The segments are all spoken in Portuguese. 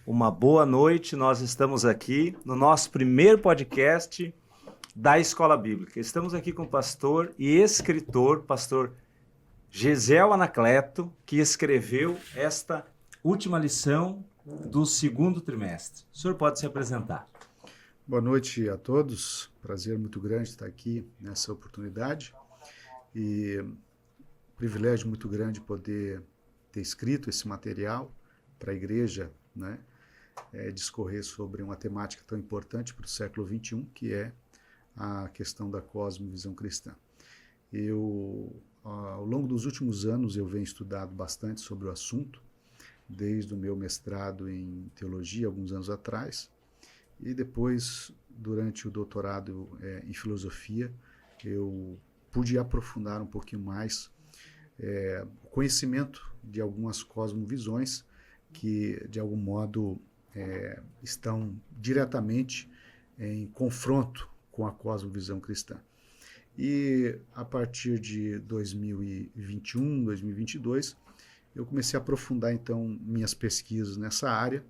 uma boa noite. Nós estamos aqui no nosso primeiro podcast da Escola Bíblica. Estamos aqui com o pastor e escritor, pastor Gesiel Anacleto, que escreveu esta última lição do segundo trimestre. O senhor pode se apresentar. Boa noite a todos. Prazer muito grande estar aqui nessa oportunidade e privilégio muito grande poder ter escrito esse material para a igreja, né? Discorrer sobre uma temática tão importante para o século XXI, que é a questão da cosmovisão cristã. Ao longo dos últimos anos, eu venho estudado bastante sobre o assunto, desde o meu mestrado em teologia, alguns anos atrás, e depois, durante o doutorado em filosofia, eu pude aprofundar um pouquinho mais o conhecimento de algumas cosmovisões que, de algum modo, estão diretamente em confronto com a cosmovisão cristã. E a partir de 2021, 2022, eu comecei a aprofundar então minhas pesquisas nessa área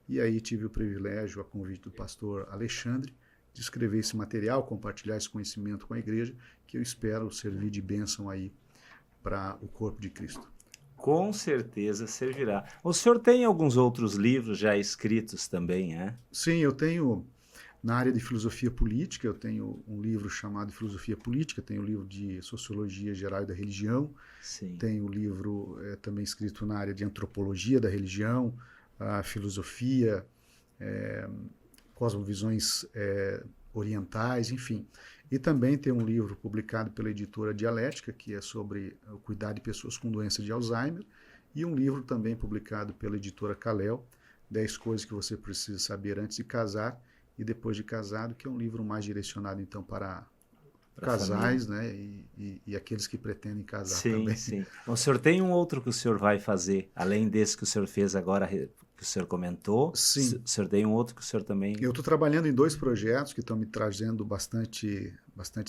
e aí tive o privilégio, a convite do pastor Alexandre, de escrever esse material, compartilhar esse conhecimento com a igreja, que eu espero servir de bênção aí para o corpo de Cristo. Com certeza servirá. O senhor tem alguns outros livros já escritos também, é? Sim, eu tenho, na área de filosofia política, eu tenho um livro chamado Filosofia Política, tenho um livro de Sociologia Geral e da Religião, Sim. tenho um livro também escrito na área de Antropologia da Religião, a Filosofia, Cosmovisões Orientais, enfim. E também tem um livro publicado pela editora Dialética, que é sobre o cuidado de pessoas com doença de Alzheimer, e um livro também publicado pela editora Kalel, 10 coisas que você precisa saber antes de casar e depois de casado, que é um livro mais direcionado então para casais, né, e aqueles que pretendem casar também. Sim. O senhor tem um outro que o senhor vai fazer, além desse que o senhor fez agora, que o senhor comentou? Sim. O senhor tem um outro que o senhor também... Eu estou trabalhando em 2 projetos que estão me trazendo bastante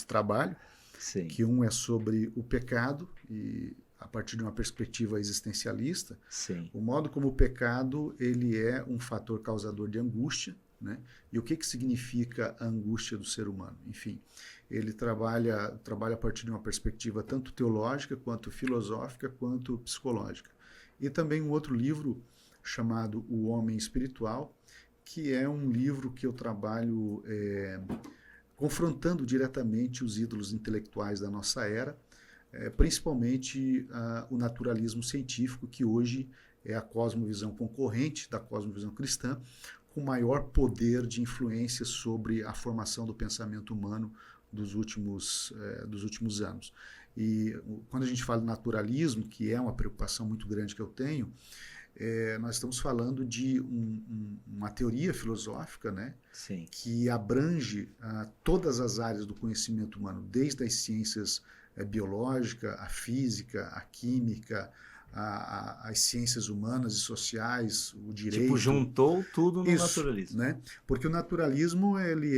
trabalho. Sim. Que um é sobre o pecado e a partir de uma perspectiva existencialista. Sim. O modo como o pecado ele é um fator causador de angústia, né? E o que significa a angústia do ser humano? Enfim, ele trabalha a partir de uma perspectiva tanto teológica, quanto filosófica, quanto psicológica. E também um outro livro chamado O Homem Espiritual, que é um livro que eu trabalho confrontando diretamente os ídolos intelectuais da nossa era, principalmente o naturalismo científico, que hoje é a cosmovisão concorrente da cosmovisão cristã, com maior poder de influência sobre a formação do pensamento humano dos últimos anos. E quando a gente fala de naturalismo, que é uma preocupação muito grande que eu tenho, nós estamos falando de uma teoria filosófica, né? Sim. Que abrange todas as áreas do conhecimento humano, desde as ciências biológicas, a física, a química, as ciências humanas e sociais, o direito. Tipo, juntou tudo no Isso, naturalismo. né? Porque o naturalismo ele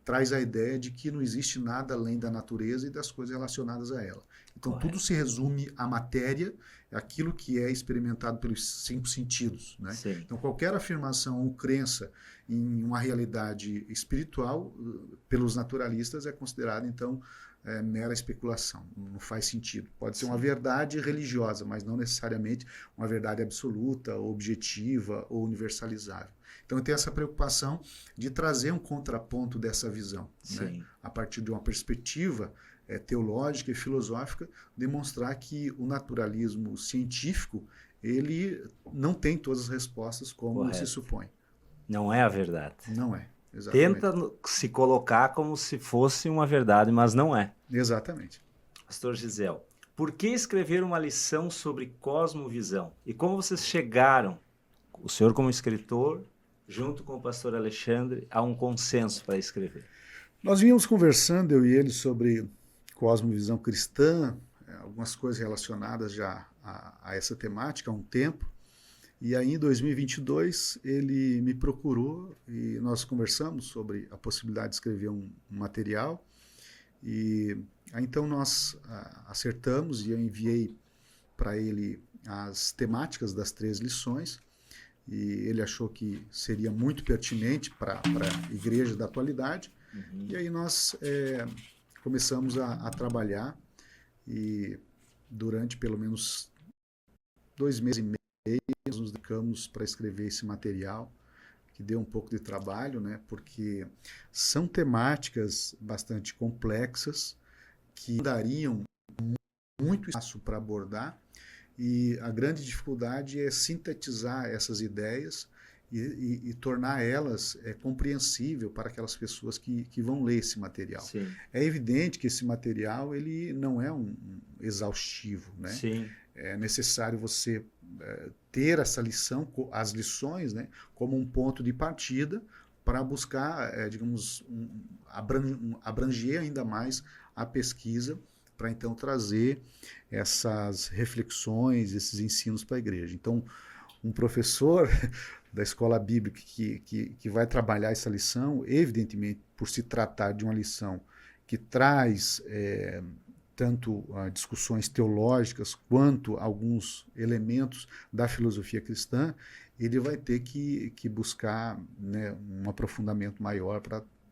traz a ideia de que não existe nada além da natureza e das coisas relacionadas a ela. Então, Correto. tudo se resume à matéria, aquilo que é experimentado pelos 5 sentidos, né? Sim. Então, qualquer afirmação ou crença em uma realidade espiritual, pelos naturalistas, é considerada, então, mera especulação. Não faz sentido. Pode ser uma verdade religiosa, mas não necessariamente uma verdade absoluta, objetiva ou universalizável. Então, eu tenho essa preocupação de trazer um contraponto dessa visão, né? A partir de uma perspectiva teológica e filosófica, demonstrar que o naturalismo científico ele não tem todas as respostas como Correto. se supõe. Não é a verdade. Não é, exatamente. Tenta se colocar como se fosse uma verdade, mas não é. Exatamente. Pastor Gesiel, por que escrever uma lição sobre cosmovisão? E como vocês chegaram, o senhor como escritor, junto com o pastor Alexandre, a um consenso para escrever? Nós vínhamos conversando, eu e ele, sobre cosmovisão cristã, algumas coisas relacionadas já a essa temática há um tempo. E aí, em 2022, ele me procurou e nós conversamos sobre a possibilidade de escrever um material. E aí, então nós acertamos e eu enviei para ele as temáticas das 3 lições. e ele achou que seria muito pertinente para a igreja da atualidade. E aí nós começamos a trabalhar, e durante pelo menos 2 meses e meio nós nos dedicamos para escrever esse material, que deu um pouco de trabalho, né? Porque são temáticas bastante complexas que dariam muito espaço para abordar, e a grande dificuldade é sintetizar essas ideias e tornar elas compreensível para aquelas pessoas que vão ler esse material. Sim. É evidente que esse material ele não é um exaustivo, né? Sim. É necessário você ter essa lição, as lições, né, como um ponto de partida para buscar, digamos, abranger ainda mais a pesquisa, para então trazer essas reflexões, esses ensinos para a igreja. Então, um professor da escola bíblica que vai trabalhar essa lição, evidentemente, por se tratar de uma lição que traz tanto discussões teológicas quanto alguns elementos da filosofia cristã, ele vai ter que buscar, né, um aprofundamento maior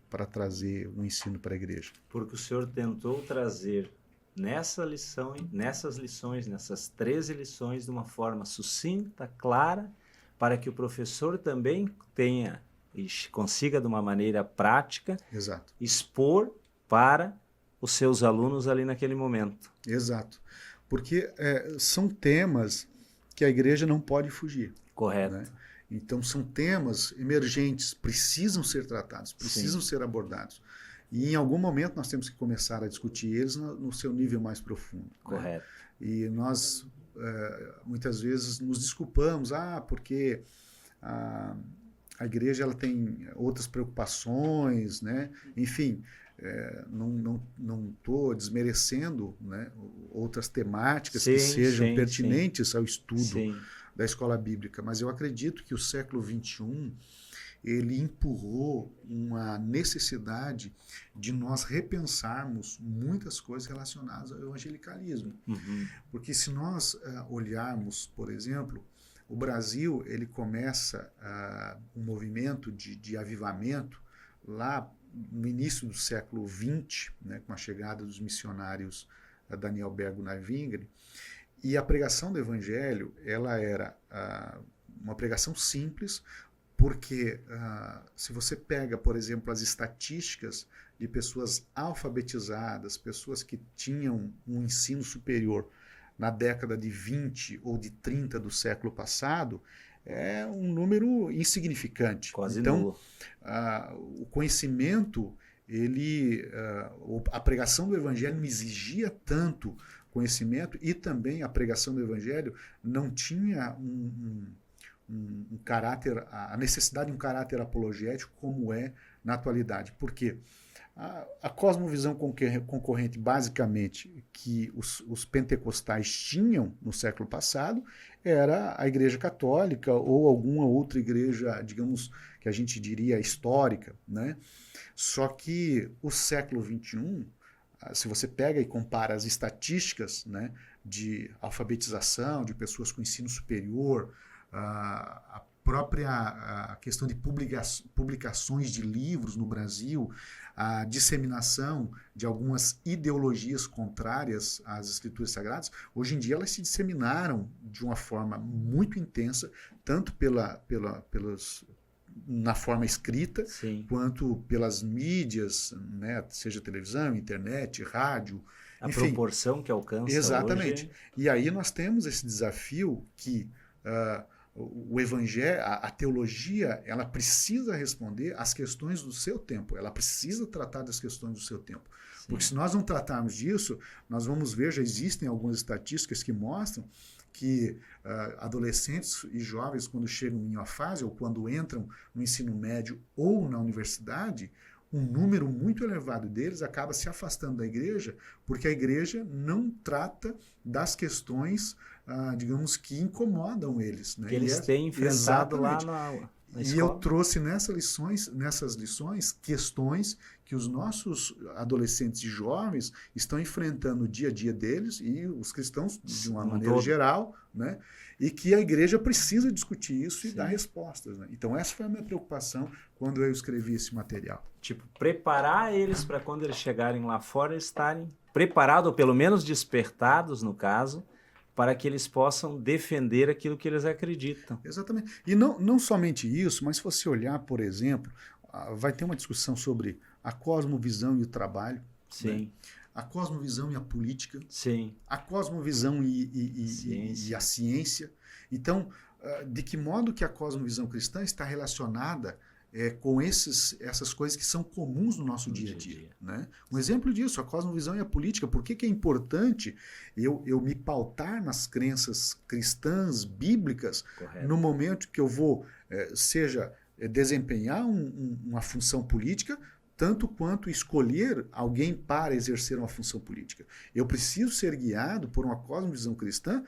para trazer um ensino para a igreja. Porque o senhor tentou trazer nessas lições, nessas 13 lições, de uma forma sucinta, clara, para que o professor também tenha e consiga, de uma maneira prática, Exato. expor para os seus alunos ali naquele momento. Exato. Porque são temas que a igreja não pode fugir. Correto. Né? Então, são temas emergentes, precisam ser tratados, precisam ser abordados. E em algum momento nós temos que começar a discutir eles no seu nível mais profundo. Correto. Né? E nós, muitas vezes, nos desculpamos, porque a igreja ela tem outras preocupações, né? Enfim, não estou desmerecendo, né, outras temáticas que sejam pertinentes ao estudo da escola bíblica, mas eu acredito que o século XXI ele empurrou uma necessidade de nós repensarmos muitas coisas relacionadas ao evangelicalismo. Porque se nós olharmos, por exemplo, o Brasil ele começa um movimento de avivamento lá no início do século XX, né, com a chegada dos missionários Daniel Bergo Narvingre, e a pregação do evangelho ela era uma pregação simples, porque se você pega, por exemplo, as estatísticas de pessoas alfabetizadas, pessoas que tinham um ensino superior na década de 20 ou de 30 do século passado, é um número insignificante. Quase então, nulo. O conhecimento, a pregação do evangelho não exigia tanto conhecimento, e também a pregação do evangelho não tinha um caráter, a necessidade de um caráter apologético como é na atualidade. Por quê? A cosmovisão concorrente, basicamente, que os pentecostais tinham no século passado, era a Igreja Católica ou alguma outra igreja, digamos, que a gente diria histórica, né? Só que o século XXI, se você pega e compara as estatísticas, né, de alfabetização, de pessoas com ensino superior, a própria questão de publicações de livros no Brasil, a disseminação de algumas ideologias contrárias às Escrituras Sagradas, hoje em dia elas se disseminaram de uma forma muito intensa, tanto na forma escrita, quanto pelas mídias, né, seja televisão, internet, rádio. Enfim, proporção que alcança exatamente. Hoje. E aí nós temos esse desafio que o evangelho, a teologia, ela precisa responder às questões do seu tempo, ela precisa tratar das questões do seu tempo. Porque se nós não tratarmos disso, nós vamos ver, já existem algumas estatísticas que mostram que adolescentes e jovens, quando chegam em uma fase ou quando entram no ensino médio ou na universidade, um número muito elevado deles acaba se afastando da igreja, porque a igreja não trata das questões, digamos, que incomodam eles. Né? Que eles têm enfrentado lá na E escola. eu trouxe nessas lições questões que os nossos adolescentes e jovens estão enfrentando no dia a dia deles e os cristãos de uma maneira geral, né? E que a igreja precisa discutir isso e dar respostas, né? Então essa foi a minha preocupação quando eu escrevi esse material. Tipo, preparar eles para quando eles chegarem lá fora estarem preparados, ou pelo menos despertados, no caso, para que eles possam defender aquilo que eles acreditam. Exatamente. E não somente isso, mas se você olhar, por exemplo, vai ter uma discussão sobre a cosmovisão e o trabalho. Sim. Né? A cosmovisão e a política. Sim. A cosmovisão e a ciência. Então, de que modo que a cosmovisão cristã está relacionada com essas coisas que são comuns no nosso dia a dia. Né? Um exemplo disso, a cosmovisão e a política. Por que é importante eu me pautar nas crenças cristãs, bíblicas, correto, no momento que eu vou, seja desempenhar uma função política, tanto quanto escolher alguém para exercer uma função política. Eu preciso ser guiado por uma cosmovisão cristã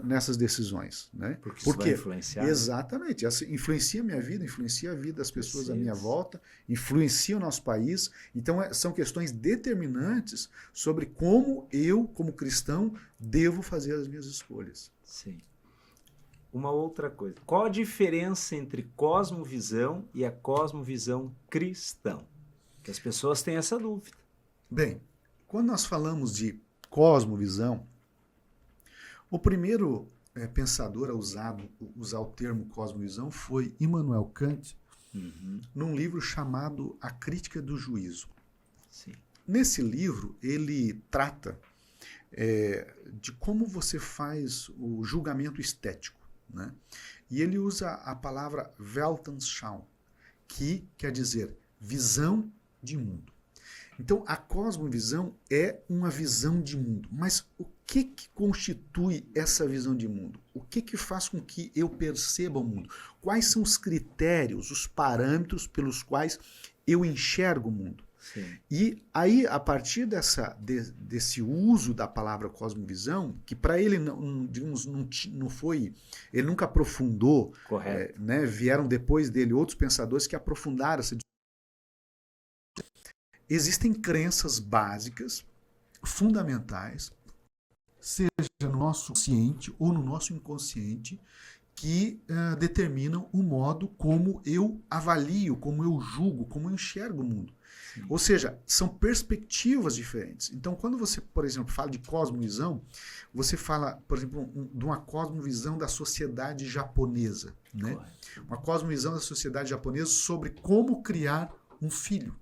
nessas decisões. Né? Porque isso vai influenciar. Exatamente. Influencia a minha vida, influencia a vida das pessoas à minha volta, influencia o nosso país. Então, são questões determinantes sobre como eu, como cristão, devo fazer as minhas escolhas. Sim. Uma outra coisa. Qual a diferença entre cosmovisão e a cosmovisão cristã? Que as pessoas têm essa dúvida. Bem, quando nós falamos de cosmovisão, o primeiro pensador a usar o termo cosmovisão foi Immanuel Kant, num livro chamado A Crítica do Juízo. Sim. Nesse livro, ele trata de como você faz o julgamento estético. Né? E ele usa a palavra Weltanschauung, que quer dizer visão de mundo. Então, a cosmovisão é uma visão de mundo. Mas o que constitui essa visão de mundo? O que faz com que eu perceba o mundo? Quais são os critérios, os parâmetros pelos quais eu enxergo o mundo? Sim. E aí, a partir desse uso da palavra cosmovisão, que para ele não foi, ele nunca aprofundou, né, vieram depois dele outros pensadores que aprofundaram essa discussão. Existem crenças básicas, fundamentais, seja no nosso consciente ou no nosso inconsciente, que determinam o modo como eu avalio, como eu julgo, como eu enxergo o mundo. Sim. Ou seja, são perspectivas diferentes. Então, quando você, por exemplo, fala de cosmovisão, você fala, por exemplo, de uma cosmovisão da sociedade japonesa. Né? Uma cosmovisão da sociedade japonesa sobre como criar um filho.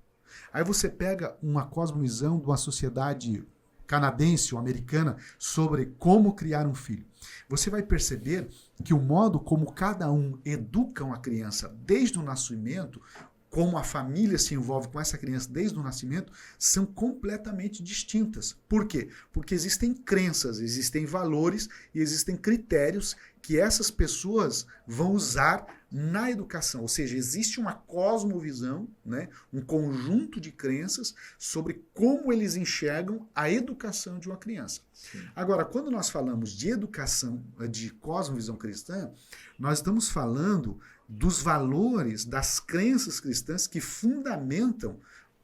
Aí você pega uma cosmovisão de uma sociedade canadense ou americana sobre como criar um filho. Você vai perceber que o modo como cada um educa uma criança desde o nascimento, como a família se envolve com essa criança desde o nascimento, são completamente distintas. Por quê? Porque existem crenças, existem valores e existem critérios que essas pessoas vão usar na educação. Ou seja, existe uma cosmovisão, né, um conjunto de crenças sobre como eles enxergam a educação de uma criança. Sim. Agora, quando nós falamos de educação, de cosmovisão cristã, nós estamos falando dos valores, das crenças cristãs que fundamentam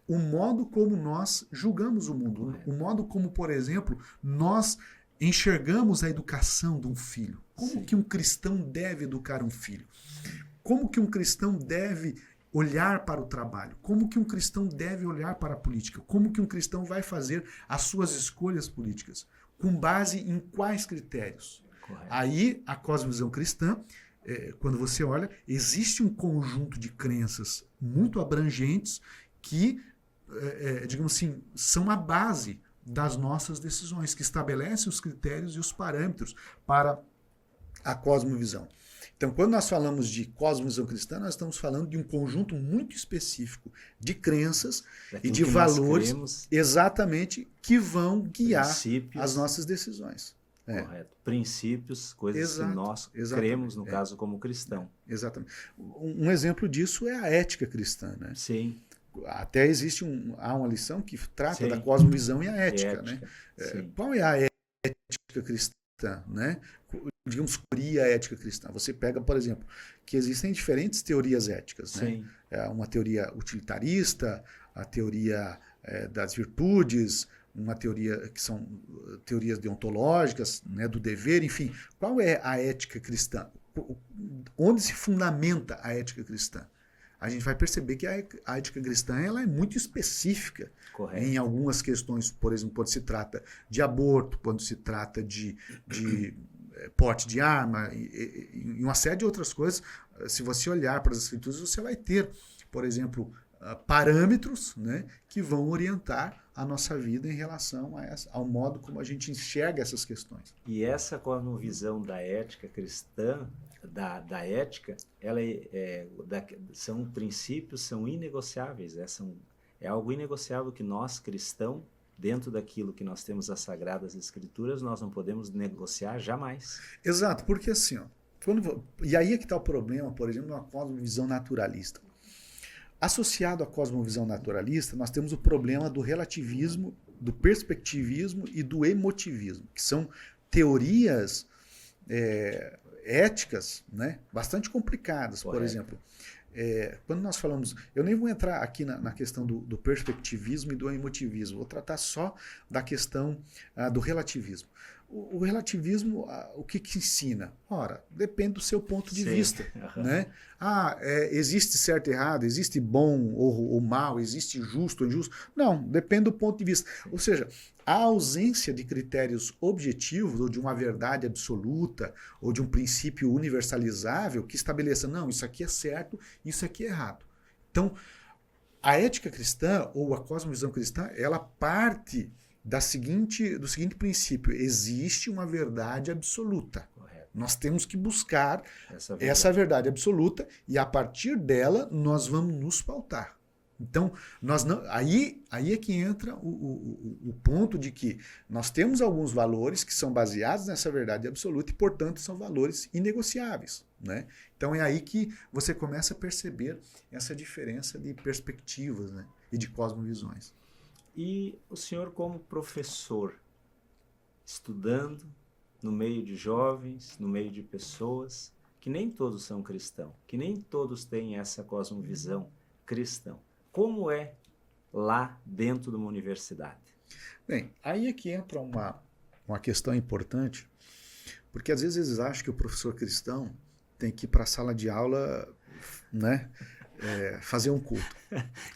o modo como nós julgamos o mundo. O modo como, por exemplo, nós enxergamos a educação de um filho. Como que um cristão deve educar um filho? Como que um cristão deve olhar para o trabalho? Como que um cristão deve olhar para a política? Como que um cristão vai fazer as suas escolhas políticas? Com base em quais critérios? Correto. Aí, a cosmovisão cristã, quando você olha, existe um conjunto de crenças muito abrangentes que, digamos assim, são a base das nossas decisões, que estabelecem os critérios e os parâmetros para a cosmovisão. Então, quando nós falamos de cosmovisão cristã, nós estamos falando de um conjunto muito específico de crenças e de valores, exatamente, que vão guiar as nossas decisões. Correto. Princípios, coisas que nós cremos, no caso, como cristão. Exatamente. Um exemplo disso é a ética cristã, né? Sim. Até há uma lição que trata da cosmovisão e a ética, né? Qual é a ética cristã? né? Digamos, teoria ética cristã. Você pega, por exemplo, que existem diferentes teorias éticas, né? Uma teoria utilitarista, a teoria das virtudes, uma teoria que são teorias deontológicas, né, do dever, enfim. Qual é a ética cristã? Onde se fundamenta a ética cristã? A gente vai perceber que a ética cristã ela é muito específica. Correto. Em algumas questões, por exemplo, quando se trata de aborto, quando se trata de porte de arma, e uma série de outras coisas. Se você olhar para as escrituras, você vai ter, por exemplo, parâmetros, né, que vão orientar a nossa vida em relação ao modo como a gente enxerga essas questões. E essa cosmovisão da ética cristã, da ética, ela são princípios, são inegociáveis. É algo inegociável que nós, cristãos, dentro daquilo que nós temos as Sagradas Escrituras, nós não podemos negociar jamais. Exato, porque assim, ó, e aí é que está o problema, por exemplo, uma cosmovisão naturalista. Associado à cosmovisão naturalista, nós temos o problema do relativismo, do perspectivismo e do emotivismo, que são teorias éticas, né, bastante complicadas. Correto. Por exemplo, quando nós falamos... Eu nem vou entrar aqui na questão do perspectivismo e do emotivismo, vou tratar só da questão do relativismo. O relativismo, o que ensina? Ora, depende do seu ponto de vista. Né? Existe certo e errado, existe bom ou mal, existe justo ou injusto. Não, depende do ponto de vista. Ou seja, a ausência de critérios objetivos ou de uma verdade absoluta ou de um princípio universalizável que estabeleça, não, isso aqui é certo, isso aqui é errado. Então, a ética cristã ou a cosmovisão cristã, ela parte do seguinte princípio: existe uma verdade absoluta. Correto. Nós temos que buscar essa verdade absoluta e a partir dela nós vamos nos pautar. Então, aí é que entra o ponto de que nós temos alguns valores que são baseados nessa verdade absoluta e, portanto, são valores inegociáveis. Né? Então é aí que você começa a perceber essa diferença de perspectivas, né, e de cosmovisões. E o senhor, como professor, estudando no meio de jovens, no meio de pessoas que nem todos são cristãos, que nem todos têm essa cosmovisão cristã, como é lá dentro de uma universidade? Bem, aí é que entra uma questão importante, porque às vezes eles acham que o professor cristão tem que ir para a sala de aula, né, fazer um culto.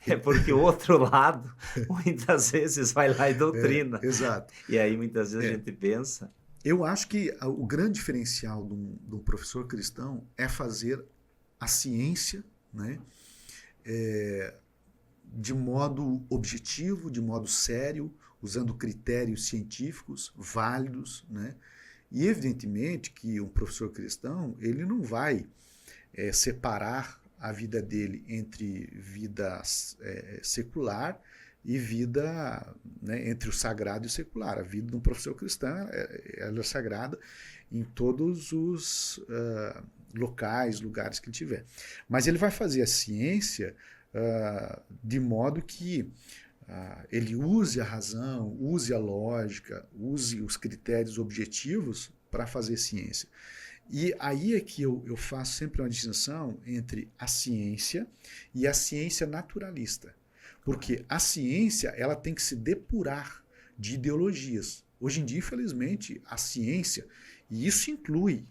É porque o outro lado, muitas vezes, vai lá e doutrina. Exato. E aí, muitas vezes, a gente pensa... Eu acho que o grande diferencial do professor cristão é fazer a ciência, né, de modo objetivo, de modo sério, usando critérios científicos válidos, né? E, evidentemente, que um professor cristão ele não vai separar a vida dele entre vida secular e vida, né, entre o sagrado e o secular. A vida de um professor cristão ela é sagrada em todos os lugares que ele tiver. Mas ele vai fazer a ciência de modo que ele use a razão, use a lógica, use os critérios objetivos para fazer ciência. E aí é que eu faço sempre uma distinção entre a ciência e a ciência naturalista. Porque a ciência ela tem que se depurar de ideologias. Hoje em dia, infelizmente, a ciência, e isso inclui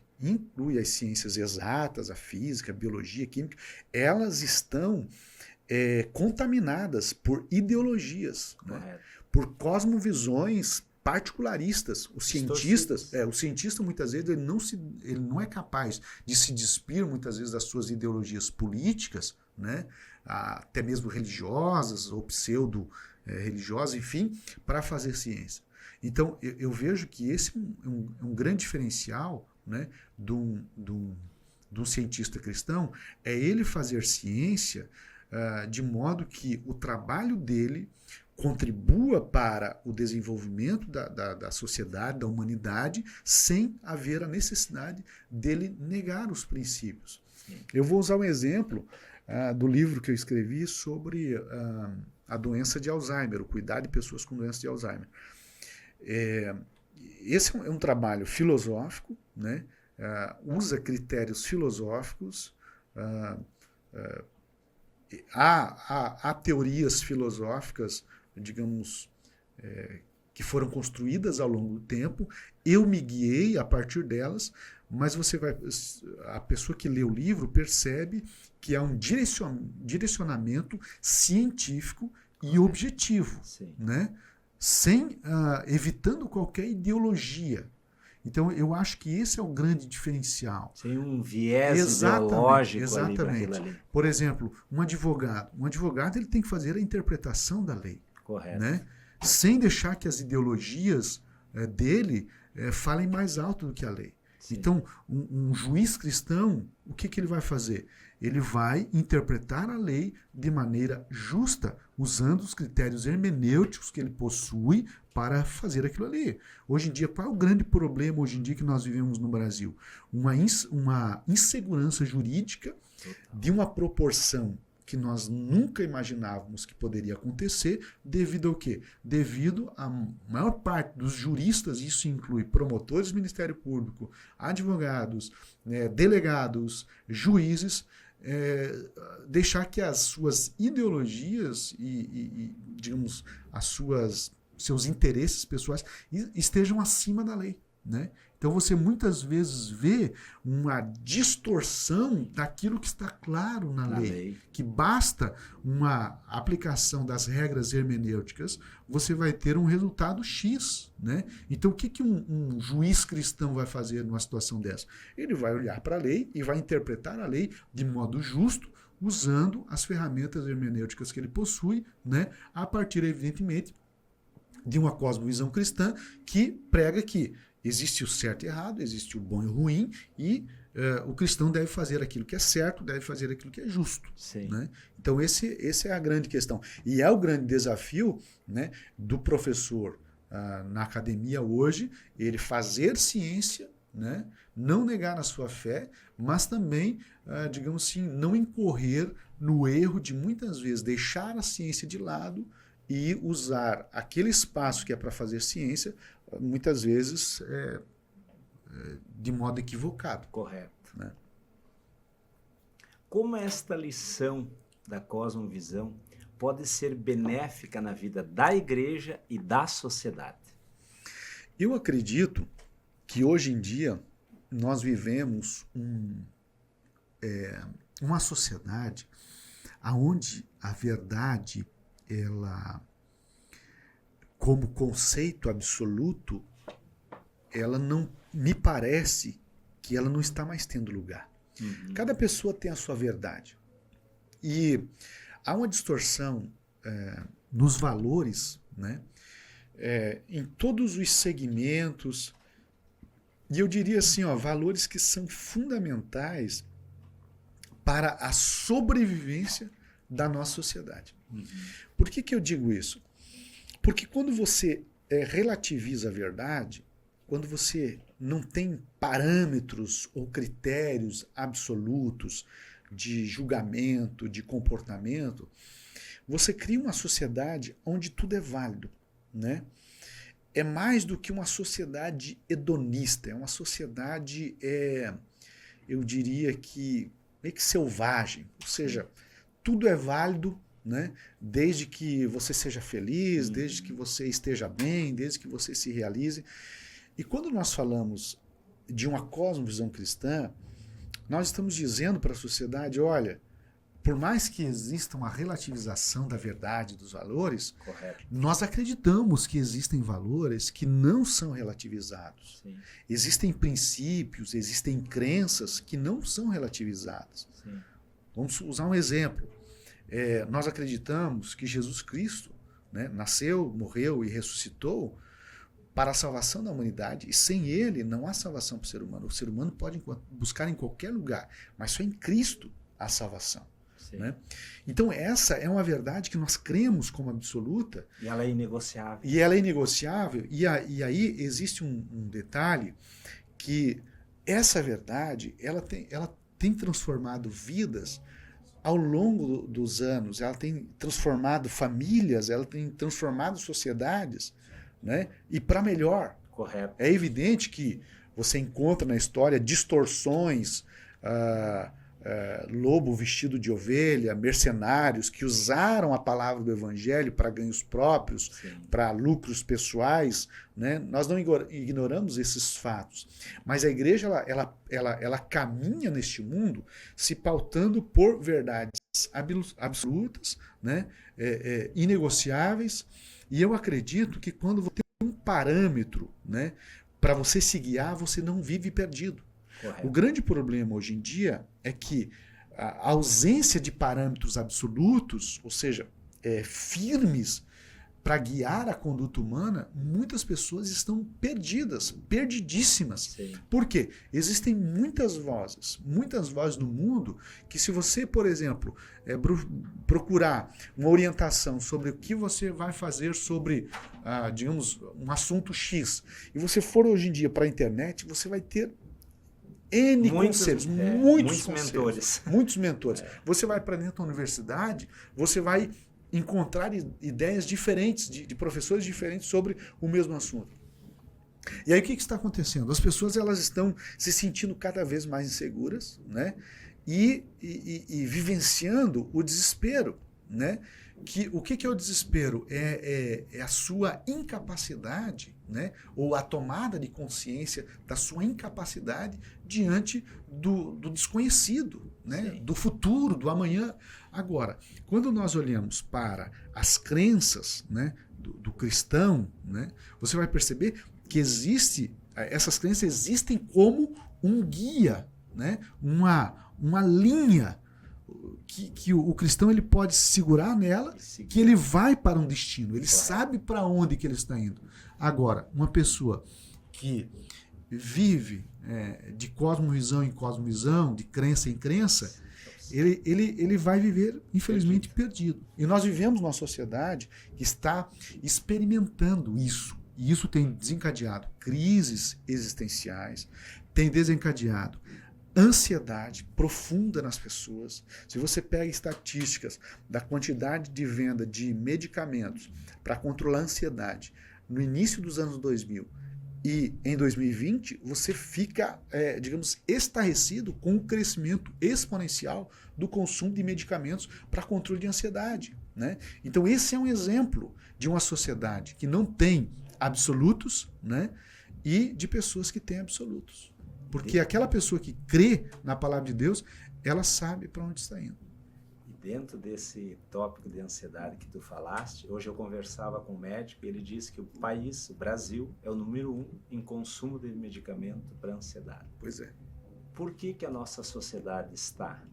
as ciências exatas, a física, a biologia, a química, elas estão contaminadas por ideologias, né? Por cosmovisões particularistas. O cientista muitas vezes ele não é capaz de se despir muitas vezes das suas ideologias políticas, né? Até mesmo religiosas ou pseudo religiosas, enfim, para fazer ciência. Então eu vejo que esse é um grande diferencial, né, de um cientista cristão, é ele fazer ciência de modo que o trabalho dele contribua para o desenvolvimento da sociedade, da humanidade, sem haver a necessidade dele negar os princípios. Eu vou usar um exemplo do livro que eu escrevi sobre a doença de Alzheimer, o cuidado de pessoas com doença de Alzheimer. esse é um trabalho filosófico, né? Usa critérios filosóficos, há teorias filosóficas, digamos, que foram construídas ao longo do tempo. Eu me guiei a partir delas, mas a pessoa que lê o livro percebe que há um direcionamento científico e objetivo, né? Evitando qualquer ideologia. Então, eu acho que esse é o grande diferencial. Sem um viés ideológico. Exatamente. Ali. Por exemplo, um advogado ele tem que fazer a interpretação da lei. Correto. Né? Sem deixar que as ideologias dele falem mais alto do que a lei. Sim. Então, um juiz cristão, o que ele vai fazer? Ele vai interpretar a lei de maneira justa, usando os critérios hermenêuticos que ele possui para fazer aquilo ali. Hoje em dia, qual é o grande problema hoje em dia que nós vivemos no Brasil? Uma insegurança jurídica de uma proporção que nós nunca imaginávamos que poderia acontecer, devido ao quê? Devido à maior parte dos juristas, isso inclui promotores do Ministério Público, advogados, delegados, juízes, deixar que as suas ideologias e digamos, seus interesses pessoais estejam acima da lei, né? Então você muitas vezes vê uma distorção daquilo que está claro na lei. Que basta uma aplicação das regras hermenêuticas, você vai ter um resultado X, né? Então o que um juiz cristão vai fazer numa situação dessa? Ele vai olhar para a lei e vai interpretar a lei de modo justo, usando as ferramentas hermenêuticas que ele possui, né? A partir, evidentemente, de uma cosmovisão cristã que prega que existe o certo e errado, existe o bom e o ruim, e o cristão deve fazer aquilo que é certo, deve fazer aquilo que é justo. Né? Então, esse é a grande questão. E é o grande desafio, né, do professor na academia hoje, ele fazer ciência, né, não negar a sua fé, mas também, digamos assim, não incorrer no erro de muitas vezes deixar a ciência de lado e usar aquele espaço que é para fazer ciência, muitas vezes de modo equivocado. Correto. Né? Como esta lição da cosmovisão pode ser benéfica na vida da igreja e da sociedade? Eu acredito que hoje em dia nós vivemos uma sociedade onde a verdade, ela, como conceito absoluto, ela não me parece que ela não está mais tendo lugar. Cada pessoa tem a sua verdade. E há uma distorção nos valores, né? Em todos os segmentos, e eu diria assim, valores que são fundamentais para a sobrevivência da nossa sociedade. Por que eu digo isso? Porque quando você relativiza a verdade, quando você não tem parâmetros ou critérios absolutos de julgamento, de comportamento, você cria uma sociedade onde tudo é válido, né? É mais do que uma sociedade hedonista, é uma sociedade, eu diria que meio que selvagem, ou seja, tudo é válido, né? Desde que você seja feliz, desde que você esteja bem, desde que você se realize. E quando nós falamos de uma cosmovisão cristã, nós estamos dizendo para a sociedade, olha, por mais que exista uma relativização da verdade, dos valores, correto, nós acreditamos que existem valores que não são relativizados. Sim. Existem princípios, existem crenças que não são relativizadas. Sim. Vamos usar um exemplo. Nós acreditamos que Jesus Cristo, né, nasceu, morreu e ressuscitou para a salvação da humanidade, e sem ele não há salvação para o ser humano. O ser humano pode buscar em qualquer lugar, mas só em Cristo há salvação. Né? Então essa é uma verdade que nós cremos como absoluta. E ela é inegociável. E aí existe um detalhe, que essa verdade ela tem transformado vidas ao longo dos anos, ela tem transformado famílias, ela tem transformado sociedades, né? E para melhor. Correto. É evidente que você encontra na história distorções, lobo vestido de ovelha, mercenários que usaram a palavra do evangelho para ganhos próprios, para lucros pessoais, né? Nós não ignoramos esses fatos, mas a igreja ela caminha neste mundo se pautando por verdades absolutas, né? Inegociáveis, e eu acredito que quando você tem um parâmetro, né, para você se guiar, você não vive perdido. Correto. O grande problema hoje em dia é que a ausência de parâmetros absolutos, ou seja, firmes para guiar a conduta humana, muitas pessoas estão perdidas, perdidíssimas. Sim. Por quê? Existem muitas vozes no mundo que, se você, por exemplo, procurar uma orientação sobre o que você vai fazer sobre, digamos, um assunto X, e você for hoje em dia para a internet, você vai ter N conselhos, muitos mentores. Muitos mentores. Você vai para dentro da universidade, você vai encontrar ideias diferentes, de professores diferentes sobre o mesmo assunto. E aí o que está acontecendo? As pessoas elas estão se sentindo cada vez mais inseguras, né? E vivenciando o desespero, né? O que é o desespero? É a sua incapacidade, né? Ou a tomada de consciência da sua incapacidade diante do desconhecido, né? Do futuro, do amanhã. Agora, quando nós olhamos para as crenças, né, do cristão, né, você vai perceber que essas crenças existem como um guia, né, uma linha que o cristão ele pode segurar nela, que ele vai para um destino, ele sabe para onde que ele está indo. Agora, uma pessoa que vive de cosmovisão em cosmovisão, de crença em crença, ele vai viver, infelizmente, perdido. E nós vivemos numa sociedade que está experimentando isso. E isso tem desencadeado crises existenciais, tem desencadeado ansiedade profunda nas pessoas. Se você pega estatísticas da quantidade de venda de medicamentos para controlar a ansiedade no início dos anos 2000 e em 2020, você fica, digamos, estarrecido com o crescimento exponencial do consumo de medicamentos para controle de ansiedade, né? Então esse é um exemplo de uma sociedade que não tem absolutos, né? E de pessoas que têm absolutos. Porque aquela pessoa que crê na palavra de Deus, ela sabe para onde está indo. Dentro desse tópico de ansiedade que tu falaste, hoje eu conversava com um médico e ele disse que o Brasil, é o número 1 em consumo de medicamento para ansiedade. Pois é. Por que a nossa sociedade está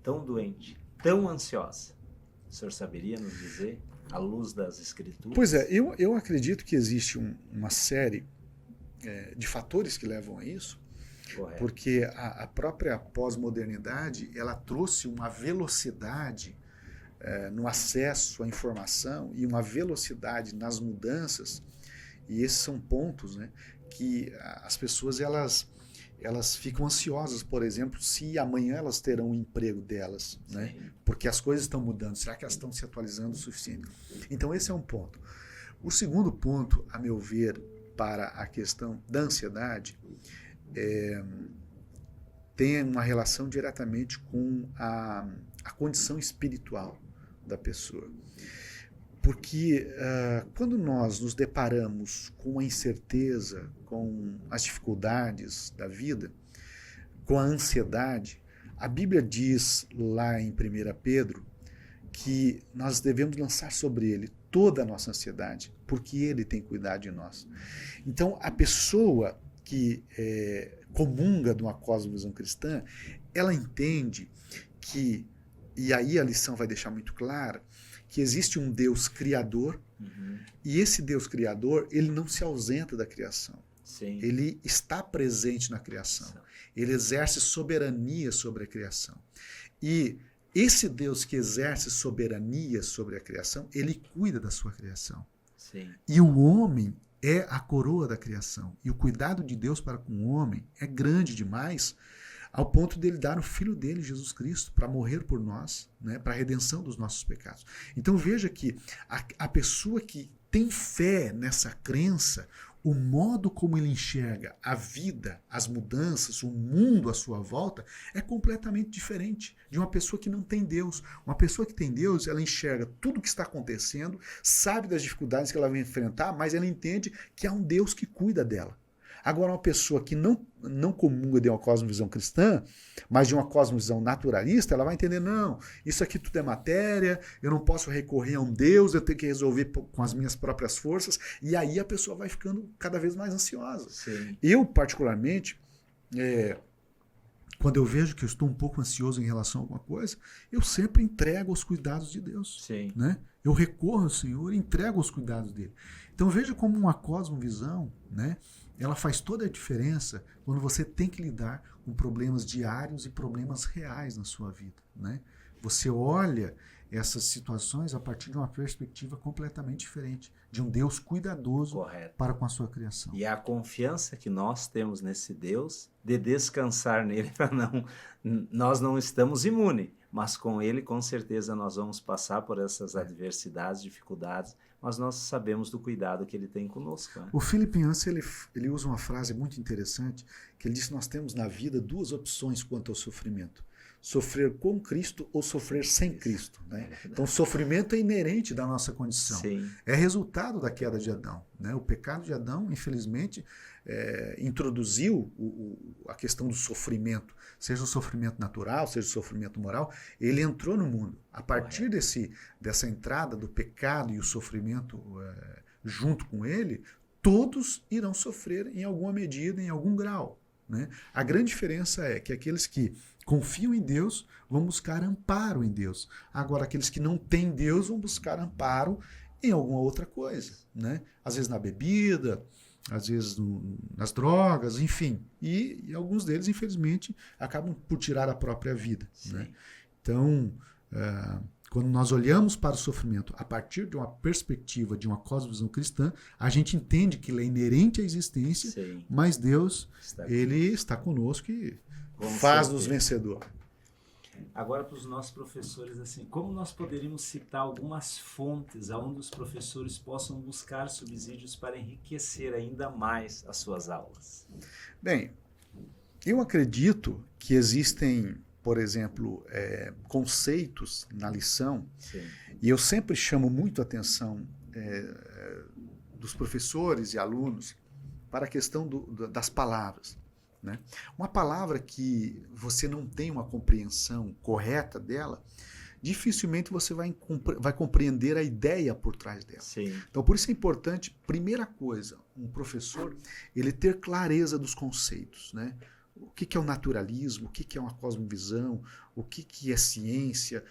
tão doente, tão ansiosa? O senhor saberia nos dizer, à luz das Escrituras? Pois é, eu acredito que existe uma série de fatores que levam a isso. Correto. Porque a própria pós-modernidade ela trouxe uma velocidade no acesso à informação e uma velocidade nas mudanças, e esses são pontos, né, que as pessoas elas ficam ansiosas, por exemplo, se amanhã elas terão o emprego delas, né, porque as coisas estão mudando, será que elas estão se atualizando o suficiente? Então esse é um ponto. O segundo ponto, a meu ver, para a questão da ansiedade tem uma relação diretamente com a condição espiritual da pessoa. Porque quando nós nos deparamos com a incerteza, com as dificuldades da vida, com a ansiedade, a Bíblia diz lá em 1 Pedro que nós devemos lançar sobre ele toda a nossa ansiedade, porque ele tem cuidado de nós. Então, a pessoa que comunga de uma cosmovisão cristã, ela entende que, e aí a lição vai deixar muito clara, que existe um Deus criador, e esse Deus criador, ele não se ausenta da criação. Sim. Ele está presente na criação. Ele exerce soberania sobre a criação. E esse Deus que exerce soberania sobre a criação, ele cuida da sua criação. Sim. E o homem é a coroa da criação. E o cuidado de Deus para com o homem é grande demais, ao ponto de ele dar o Filho dele, Jesus Cristo, para morrer por nós, né, para a redenção dos nossos pecados. Então veja que a pessoa que tem fé nessa crença, o modo como ele enxerga a vida, as mudanças, o mundo à sua volta é completamente diferente de uma pessoa que não tem Deus. Uma pessoa que tem Deus, ela enxerga tudo o que está acontecendo, sabe das dificuldades que ela vai enfrentar, mas ela entende que há um Deus que cuida dela. Agora, uma pessoa que não comunga de uma cosmovisão cristã, mas de uma cosmovisão naturalista, ela vai entender, não, isso aqui tudo é matéria, eu não posso recorrer a um Deus, eu tenho que resolver com as minhas próprias forças, e aí a pessoa vai ficando cada vez mais ansiosa. Sim. Eu, particularmente, quando eu vejo que eu estou um pouco ansioso em relação a alguma coisa, eu sempre entrego aos cuidados de Deus. Sim. Né? Eu recorro ao Senhor e entrego aos cuidados dele. Então veja como uma cosmovisão, né, ela faz toda a diferença quando você tem que lidar com problemas diários e problemas reais na sua vida. Né? Você olha essas situações a partir de uma perspectiva completamente diferente, de um Deus cuidadoso Correto. para com a sua criação. E a confiança que nós temos nesse Deus, de descansar nele, nós não estamos imunes, mas com ele com certeza nós vamos passar por essas adversidades, dificuldades, mas nós sabemos do cuidado que ele tem conosco. Né? O Philip Yancey, ele usa uma frase muito interessante, que ele diz que nós temos na vida duas opções quanto ao sofrimento. Sofrer com Cristo ou sofrer sem Cristo. Né? Então, o sofrimento é inerente da nossa condição. Sim. É resultado da queda de Adão. Né? O pecado de Adão, infelizmente, introduziu a questão do sofrimento, seja o sofrimento natural, seja o sofrimento moral, ele entrou no mundo. A partir dessa entrada do pecado e o sofrimento junto com ele, todos irão sofrer em alguma medida, em algum grau. Né? A grande diferença é que aqueles que confiam em Deus vão buscar amparo em Deus. Agora, aqueles que não têm Deus vão buscar amparo em alguma outra coisa. Né? Às vezes na bebida, às vezes nas drogas, enfim. E alguns deles, infelizmente, acabam por tirar a própria vida. Né? Então, quando nós olhamos para o sofrimento a partir de uma perspectiva, de uma cosmovisão cristã, a gente entende que ele é inerente à existência, sim, mas Deus está conosco e faz-nos vencedor. Agora, para os nossos professores, assim, como nós poderíamos citar algumas fontes onde os professores possam buscar subsídios para enriquecer ainda mais as suas aulas? Bem, eu acredito que existem, por exemplo, conceitos na lição, sim, e eu sempre chamo muito a atenção dos professores e alunos para a questão das palavras. Né? Uma palavra que você não tem uma compreensão correta dela, dificilmente você vai compreender a ideia por trás dela. Sim. Então, por isso é importante, primeira coisa, um professor ele ter clareza dos conceitos. Né? O que é o naturalismo, o que é uma cosmovisão, o que é ciência.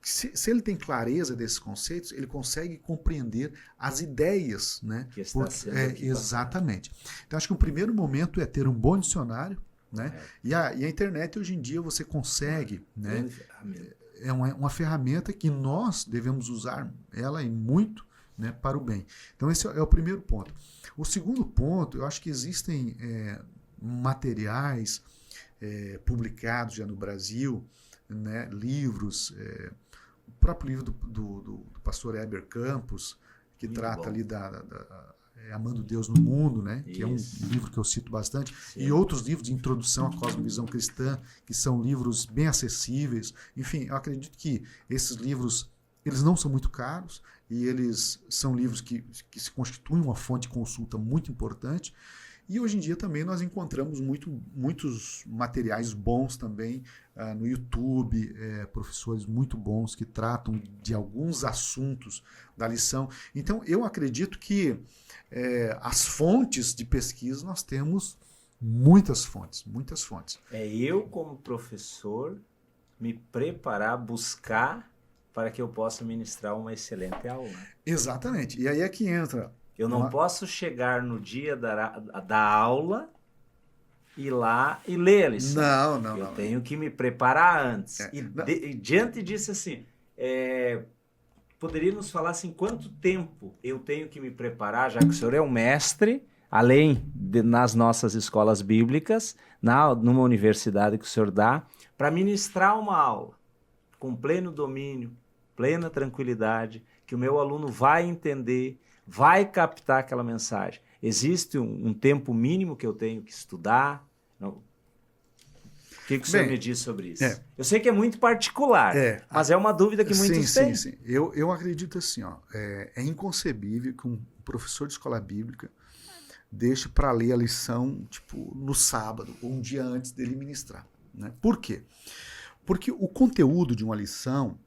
Se ele tem clareza desses conceitos, ele consegue compreender as ideias. Né? Que está sendo exatamente. Então, acho que o primeiro momento é ter um bom dicionário. Né? E a internet, hoje em dia, você consegue... Né? É uma ferramenta que nós devemos usar ela e muito, né, para o bem. Então, esse é o primeiro ponto. O segundo ponto, eu acho que existem materiais publicados já no Brasil, né, livros, o próprio livro do pastor Heber Campos, que muito trata bom. Ali Amando Deus no Mundo, né, que é um livro que eu cito bastante, sim, e outros livros de introdução à cosmovisão cristã, que são livros bem acessíveis. Enfim, eu acredito que esses livros, eles não são muito caros, e eles são livros que se constituem uma fonte de consulta muito importante. E hoje em dia também nós encontramos muitos materiais bons também no YouTube, professores muito bons que tratam de alguns assuntos da lição. Então, eu acredito que as fontes de pesquisa nós temos muitas fontes. Eu, como professor, me preparar, buscar para que eu possa ministrar uma excelente aula. Exatamente. E aí é que entra... Eu não posso chegar no dia da aula, ir lá e ler a lição. Não. Eu tenho que me preparar antes. E diante disso, assim, poderia nos falar assim, quanto tempo eu tenho que me preparar, já que o senhor é um mestre, além nas nossas escolas bíblicas, numa universidade que o senhor dá, para ministrar uma aula com pleno domínio, plena tranquilidade, que o meu aluno vai entender, vai captar aquela mensagem. Existe um tempo mínimo que eu tenho que estudar? Não. O que o senhor me diz sobre isso? Eu sei que é muito particular, mas é uma dúvida que muitos têm. Sim. Eu acredito assim, ó, é inconcebível que um professor de escola bíblica deixe para ler a lição tipo, no sábado ou um dia antes dele ministrar. Né? Por quê? Porque o conteúdo de uma lição,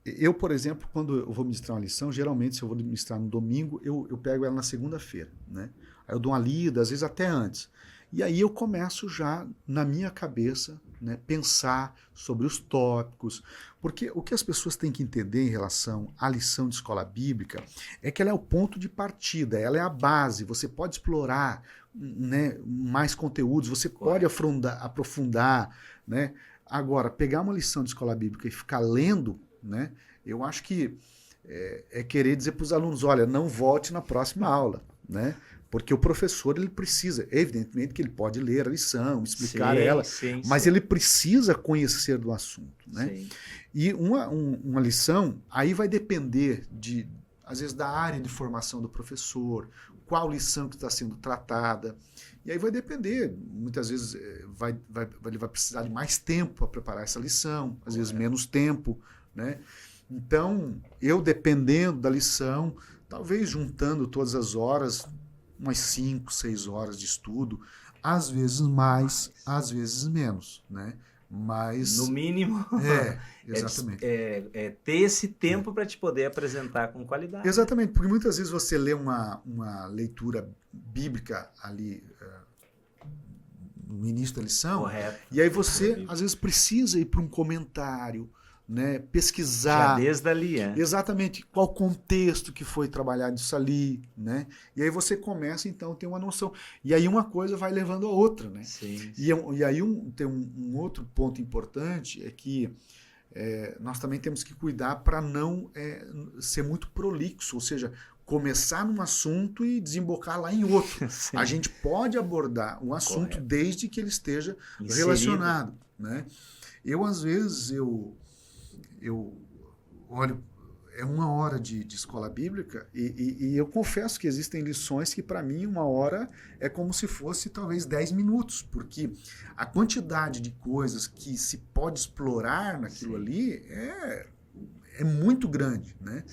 eu, por exemplo, quando eu vou ministrar uma lição, geralmente se eu vou ministrar no domingo, eu pego ela na segunda-feira. Né? Aí eu dou uma lida, às vezes até antes. E aí eu começo já, na minha cabeça, né, pensar sobre os tópicos. Porque o que as pessoas têm que entender em relação à lição de escola bíblica é que ela é o ponto de partida, ela é a base. Você pode explorar, né, mais conteúdos, você pode aprofundar. Né? Agora, pegar uma lição de escola bíblica e ficar lendo, né, eu acho que é querer dizer para os alunos, olha, não volte na próxima aula. Né? Porque o professor, ele precisa, evidentemente que ele pode ler a lição, explicar ela, mas ele precisa conhecer do assunto. Né? E uma lição, aí vai depender, às vezes, da área de formação do professor, qual lição que está sendo tratada, e aí vai depender, muitas vezes ele vai precisar de mais tempo para preparar essa lição, às vezes menos tempo. Né? Então, eu dependendo da lição, talvez juntando todas as horas, umas 5, 6 horas de estudo, às vezes mais, às vezes menos, né? Mas no mínimo exatamente. Ter esse tempo para te poder apresentar com qualidade. Exatamente, porque muitas vezes você lê uma leitura bíblica ali no início da lição, correto, e aí você às vezes precisa ir para um comentário, né, pesquisar. Já desde ali, exatamente qual contexto que foi trabalhado isso ali, né? E aí você começa então a ter uma noção. E aí uma coisa vai levando a outra, né? Sim. E aí tem um outro ponto importante é que nós também temos que cuidar para não ser muito prolixo, ou seja, começar num assunto e desembocar lá em outro. A gente pode abordar um assunto desde que ele esteja relacionado, né? Eu às vezes eu olho, é 1 hora de escola bíblica e eu confesso que existem lições que para mim 1 hora é como se fosse talvez 10 minutos, porque a quantidade de coisas que se pode explorar naquilo ali é muito grande, né?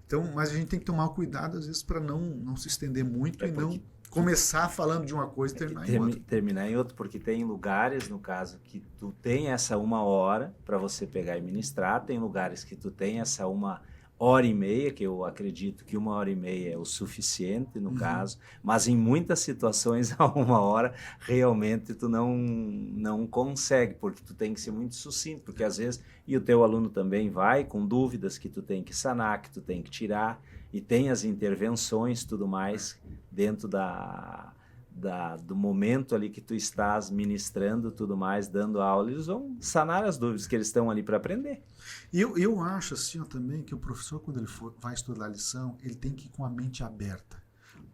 Então, mas a gente tem que tomar cuidado às vezes para não se estender muito e não começar falando de uma coisa e terminar em outra. Terminar em outra, porque tem lugares, no caso, que tu tem essa 1 hora para você pegar e ministrar, tem lugares que tu tem essa 1h30, que eu acredito que 1h30 é o suficiente, no caso, mas em muitas situações a 1 hora realmente tu não consegue, porque tu tem que ser muito sucinto, porque às vezes, e o teu aluno também vai com dúvidas que tu tem que sanar, que tu tem que tirar, e tem as intervenções, tudo mais, dentro do momento ali que tu estás ministrando, tudo mais, dando aula, eles vão sanar as dúvidas que eles estão ali para aprender. E eu acho assim também que o professor, quando ele vai estudar a lição, ele tem que ir com a mente aberta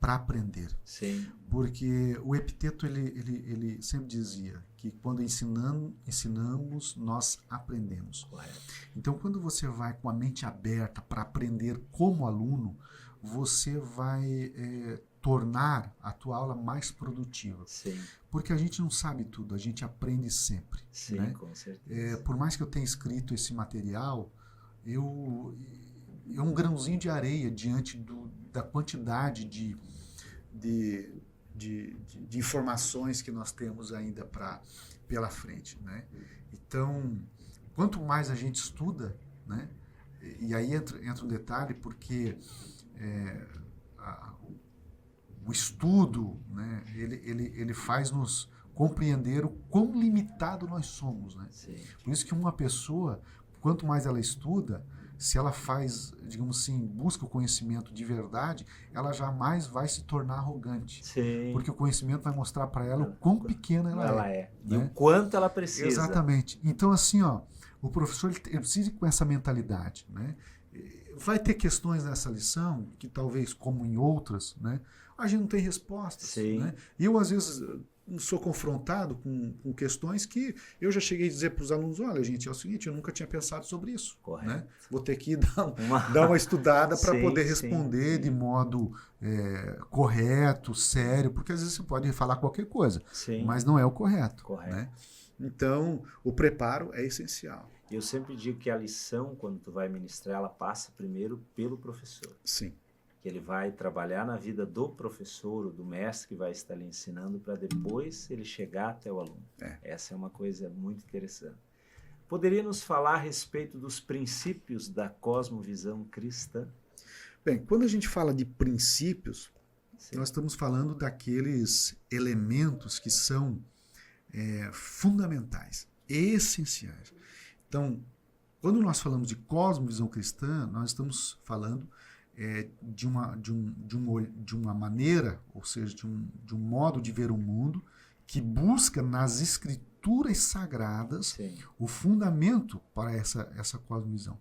para aprender. Sim. Porque o Epiteto ele sempre dizia que quando ensinamos, nós aprendemos. Correto. Então, quando você vai com a mente aberta para aprender como aluno, você vai tornar a tua aula mais produtiva. Sim. Porque a gente não sabe tudo, a gente aprende sempre. Sim, né? Com certeza. Por mais que eu tenha escrito esse material, é um grãozinho de areia diante da quantidade de informações que nós temos ainda pela frente. Né? Então, quanto mais a gente estuda, né? E aí entra um detalhe, porque o estudo, né, ele faz nos compreender o quão limitado nós somos. Né? Por isso que uma pessoa, quanto mais ela estuda, se ela faz, digamos assim, busca o conhecimento de verdade, ela jamais vai se tornar arrogante. Sim. Porque o conhecimento vai mostrar para ela o quão pequena ela é. E né? o quanto ela precisa. Exatamente. Então, assim, o professor ele precisa ir com essa mentalidade. Né? Vai ter questões nessa lição que talvez, como em outras, né, a gente não tem respostas. Sim. Né? E eu, às vezes, sou confrontado com questões que eu já cheguei a dizer para os alunos, olha, gente, é o seguinte, eu nunca tinha pensado sobre isso. Correto. Né? Vou ter que dar uma estudada para poder responder sim. de modo correto, sério, porque às vezes você pode falar qualquer coisa, mas não é o correto. Né? Então, o preparo é essencial. Eu sempre digo que a lição, quando tu vai ministrar, ela passa primeiro pelo professor. Sim. Que ele vai trabalhar na vida do professor ou do mestre que vai estar lhe ensinando para depois ele chegar até o aluno. Essa é uma coisa muito interessante. Poderia nos falar a respeito dos princípios da cosmovisão cristã? Bem, quando a gente fala de princípios, nós estamos falando daqueles elementos que são fundamentais, essenciais. Então, quando nós falamos de cosmovisão cristã, nós estamos falando de uma maneira, ou seja, de um modo de ver o mundo que busca nas escrituras sagradas o fundamento para essa cosmovisão.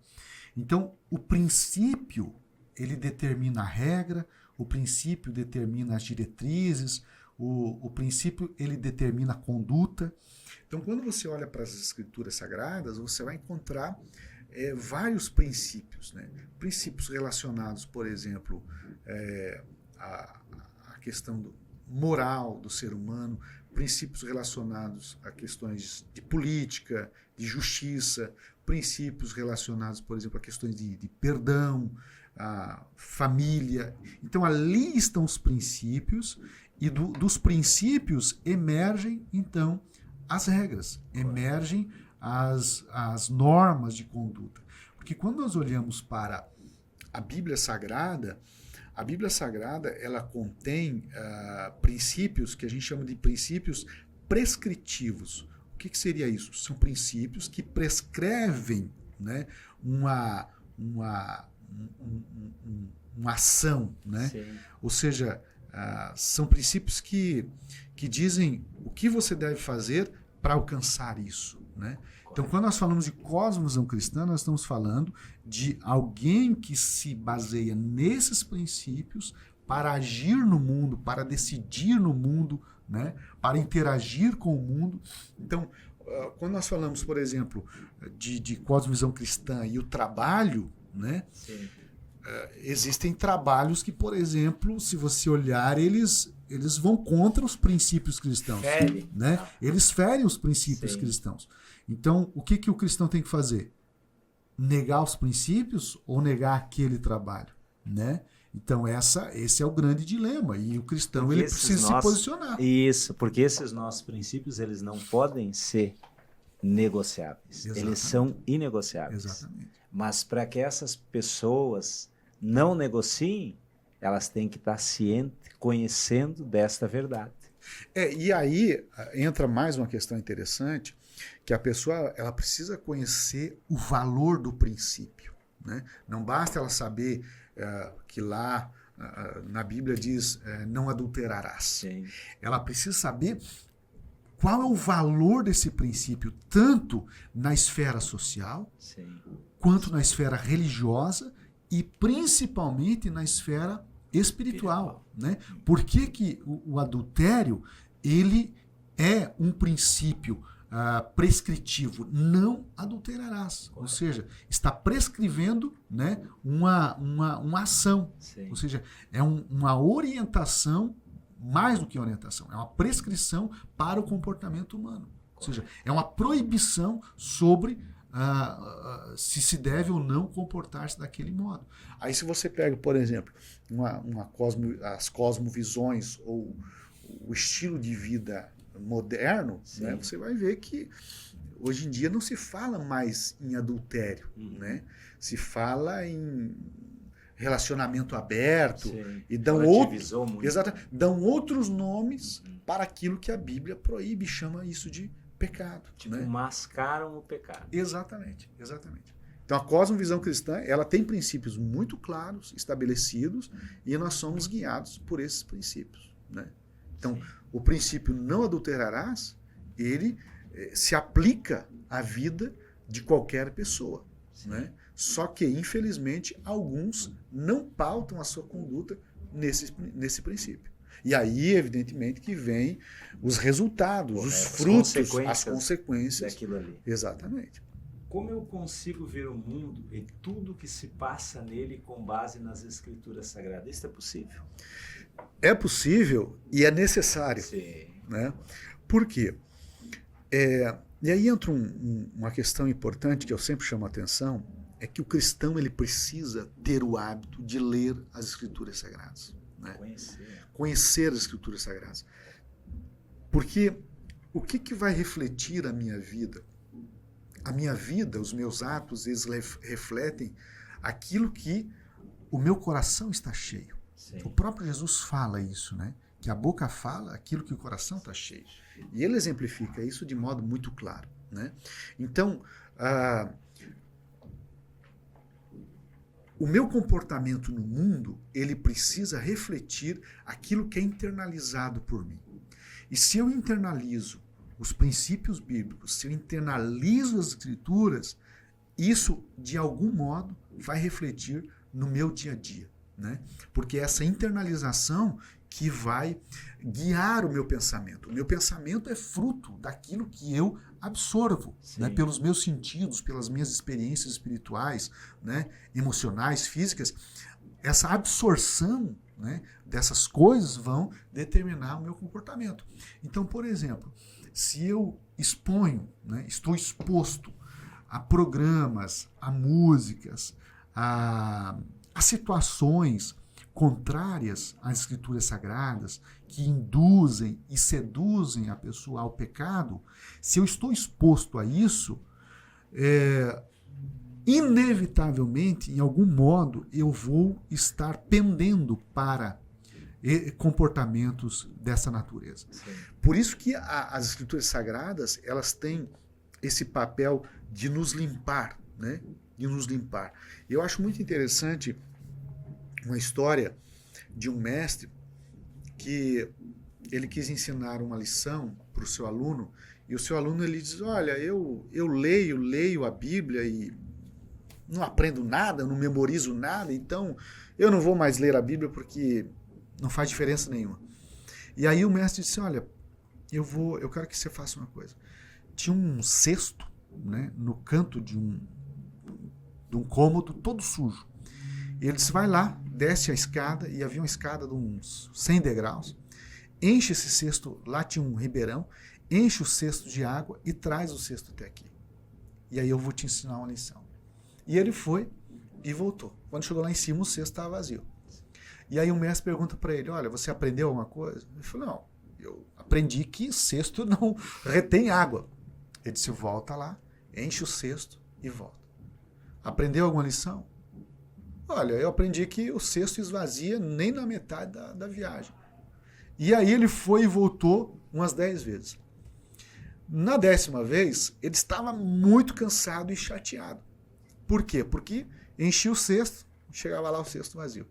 Então, o princípio, ele determina a regra, o princípio determina as diretrizes, o princípio, ele determina a conduta. Então, quando você olha para as escrituras sagradas, você vai encontrar vários princípios. Né? Princípios relacionados, por exemplo, à questão moral do ser humano, princípios relacionados a questões de política, de justiça, princípios relacionados, por exemplo, a questões de perdão, a família. Então, ali estão os princípios, e dos princípios emergem, então, as regras, emergem as normas de conduta. Porque quando nós olhamos para a Bíblia Sagrada ela contém princípios que a gente chama de princípios prescritivos. O que seria isso? São princípios que prescrevem, né, uma ação. Né? Ou seja, são princípios que dizem o que você deve fazer para alcançar isso. Né? Então, quando nós falamos de cosmovisão cristã, nós estamos falando de alguém que se baseia nesses princípios para agir no mundo, para decidir no mundo, né? Para interagir com o mundo. Então, quando nós falamos, por exemplo, de cosmovisão cristã e o trabalho, né? Existem trabalhos que, por exemplo, se você olhar, eles vão contra os princípios cristãos. Né? Eles ferem os princípios cristãos. Então, o que o cristão tem que fazer? Negar os princípios ou negar aquele trabalho? Né? Então, esse é o grande dilema. E o cristão ele precisa se posicionar. Isso, porque esses nossos princípios eles não podem ser negociáveis. Exatamente. Eles são inegociáveis. Exatamente. Mas para que essas pessoas não negociem, elas têm que estar cientes, conhecendo desta verdade. E aí entra mais uma questão interessante, que a pessoa ela precisa conhecer o valor do princípio. Né? Não basta ela saber que lá na Bíblia diz não adulterarás. Sim. Ela precisa saber qual é o valor desse princípio, tanto na esfera social, quanto na esfera religiosa e principalmente na esfera espiritual. Né? Por que o adultério ele é um princípio prescritivo? Não adulterarás. Ou seja, está prescrevendo, né, uma ação. Ou seja, é uma orientação, mais do que orientação, é uma prescrição para o comportamento humano. Ou seja, é uma proibição sobre se deve ou não comportar-se daquele modo. Aí se você pega, por exemplo, as cosmovisões ou o estilo de vida moderno, né, você vai ver que hoje em dia não se fala mais em adultério. Né? Se fala em relacionamento aberto e dão outros nomes para aquilo que a Bíblia proíbe e chama isso de pecado. Tipo, né? Mascaram o pecado. Exatamente. Então a cosmovisão cristã ela tem princípios muito claros, estabelecidos, e nós somos guiados por esses princípios. Né? Então, o princípio não adulterarás, ele se aplica à vida de qualquer pessoa. Né? Só que, infelizmente, alguns não pautam a sua conduta nesse princípio. E aí, evidentemente, que vem os resultados, os frutos, as consequências daquilo ali. Exatamente. Como eu consigo ver o mundo e tudo que se passa nele com base nas Escrituras Sagradas? Isso é possível? É possível e é necessário. Sim. Né? Por quê? E aí entra uma questão importante que eu sempre chamo a atenção, é que o cristão ele precisa ter o hábito de ler as Escrituras Sagradas. Né? Conhecer as Escrituras Sagradas. Porque o que vai refletir a minha vida? A minha vida, os meus atos, eles refletem aquilo que o meu coração está cheio. Sim. O próprio Jesus fala isso, né? Que a boca fala aquilo que o coração está cheio. E ele exemplifica isso de modo muito claro. Né? Então, o meu comportamento no mundo, ele precisa refletir aquilo que é internalizado por mim. E se eu internalizo os princípios bíblicos, se eu internalizo as Escrituras, isso, de algum modo, vai refletir no meu dia a dia. Né? Porque essa internalização que vai guiar o meu pensamento. O meu pensamento é fruto daquilo que eu absorvo, né? Pelos meus sentidos, pelas minhas experiências espirituais, né? Emocionais, físicas. Essa absorção, né, dessas coisas vão determinar o meu comportamento. Então, por exemplo, se eu exponho, né, estou exposto a programas, a músicas, a situações contrárias às Escrituras Sagradas, que induzem e seduzem a pessoa ao pecado, se eu estou exposto a isso, inevitavelmente, em algum modo, eu vou estar pendendo para comportamentos dessa natureza. Sim. Por isso que as Escrituras Sagradas, elas têm esse papel de nos limpar, né? De nos limpar. Eu acho muito interessante uma história de um mestre que ele quis ensinar uma lição para o seu aluno, e o seu aluno ele diz, olha, eu leio a Bíblia e não aprendo nada, não memorizo nada, então eu não vou mais ler a Bíblia porque não faz diferença nenhuma. E aí o mestre disse, olha, eu quero que você faça uma coisa. Tinha um cesto, né, no canto de um cômodo todo sujo. E ele disse, vai lá, desce a escada, e havia uma escada de uns 100 degraus, enche esse cesto, lá tinha um ribeirão, enche o cesto de água e traz o cesto até aqui. E aí eu vou te ensinar uma lição. E ele foi e voltou. Quando chegou lá em cima, o cesto estava vazio. E aí o mestre pergunta para ele, olha, você aprendeu alguma coisa? Ele falou, não, eu aprendi que cesto não retém água. Ele disse, volta lá, enche o cesto e volta. Aprendeu alguma lição? Olha, eu aprendi que o cesto esvazia nem na metade da viagem. E aí ele foi e voltou umas 10 vezes. Na 10ª vez, ele estava muito cansado e chateado. Por quê? Porque enchia o cesto, chegava lá o cesto vazio.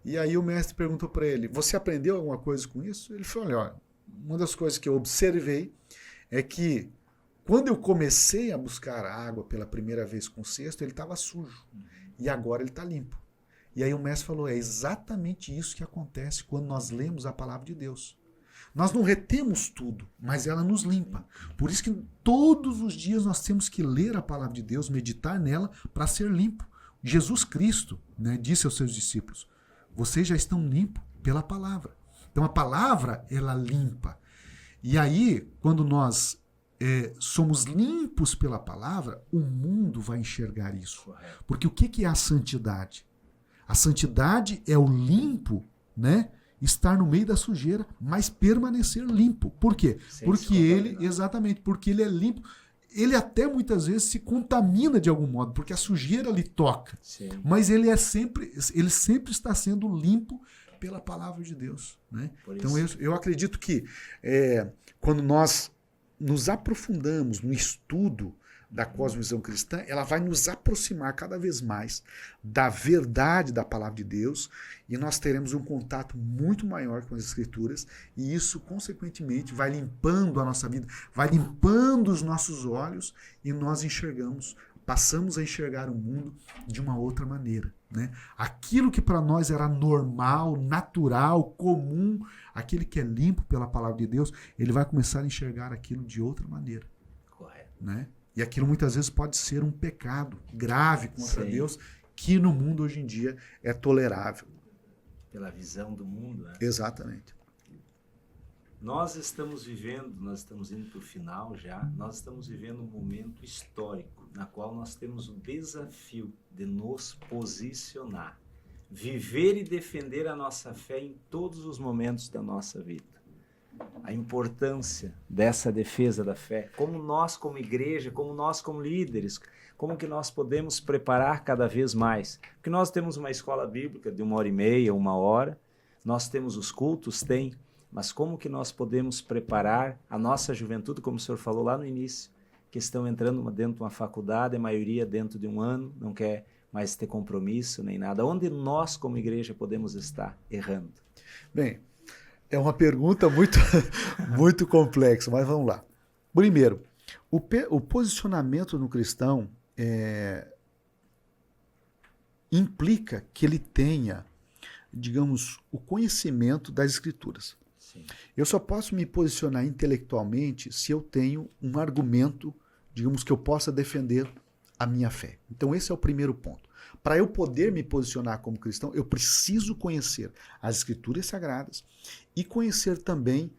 E aí o mestre perguntou para ele, você aprendeu alguma coisa com isso? Ele falou, olha, uma das coisas que eu observei é que quando eu comecei a buscar água pela primeira vez com o cesto, ele estava sujo. E agora ele está limpo. E aí o mestre falou, é exatamente isso que acontece quando nós lemos a palavra de Deus. Nós não retemos tudo, mas ela nos limpa. Por isso que todos os dias nós temos que ler a palavra de Deus, meditar nela para ser limpo. Jesus Cristo, né, disse aos seus discípulos, vocês já estão limpos pela palavra. Então a palavra, ela limpa. E aí, quando nós somos limpos pela palavra, o mundo vai enxergar isso. Porque o que é a santidade? A santidade é o limpo, né? Estar no meio da sujeira, mas permanecer limpo. Por quê? Porque ele é limpo. Ele até muitas vezes se contamina de algum modo, porque a sujeira lhe toca. Sim. Mas ele sempre está sendo limpo pela palavra de Deus. Né? Então eu acredito que quando nós nos aprofundamos no estudo da cosmovisão cristã, ela vai nos aproximar cada vez mais da verdade da palavra de Deus, e nós teremos um contato muito maior com as Escrituras, e isso, consequentemente, vai limpando a nossa vida, vai limpando os nossos olhos, e nós enxergamos passamos a enxergar o mundo de uma outra maneira, né? Aquilo que para nós era normal, natural, comum, aquele que é limpo pela palavra de Deus, ele vai começar a enxergar aquilo de outra maneira. Correto. Né? E aquilo muitas vezes pode ser um pecado grave contra Sim. Deus, que no mundo hoje em dia é tolerável. Pela visão do mundo, né? Exatamente. Nós estamos indo para o final já, nós estamos vivendo um momento histórico, na qual nós temos o desafio de nos posicionar, viver e defender a nossa fé em todos os momentos da nossa vida. A importância dessa defesa da fé, como nós como igreja, como nós como líderes, como que nós podemos preparar cada vez mais. Porque nós temos uma escola bíblica de 1h30, 1 hora, nós temos os cultos, mas como que nós podemos preparar a nossa juventude, como o senhor falou lá no início, que estão entrando dentro de uma faculdade, a maioria dentro de 1 ano, não quer mais ter compromisso nem nada. Onde nós como igreja podemos estar errando? Bem, é uma pergunta muito complexa, mas vamos lá. Primeiro, o posicionamento no cristão implica que ele tenha, digamos, o conhecimento das Escrituras. Sim. Eu só posso me posicionar intelectualmente se eu tenho um argumento, digamos, que eu possa defender a minha fé. Então esse é o primeiro ponto. Para eu poder me posicionar como cristão, eu preciso conhecer as Escrituras Sagradas e conhecer também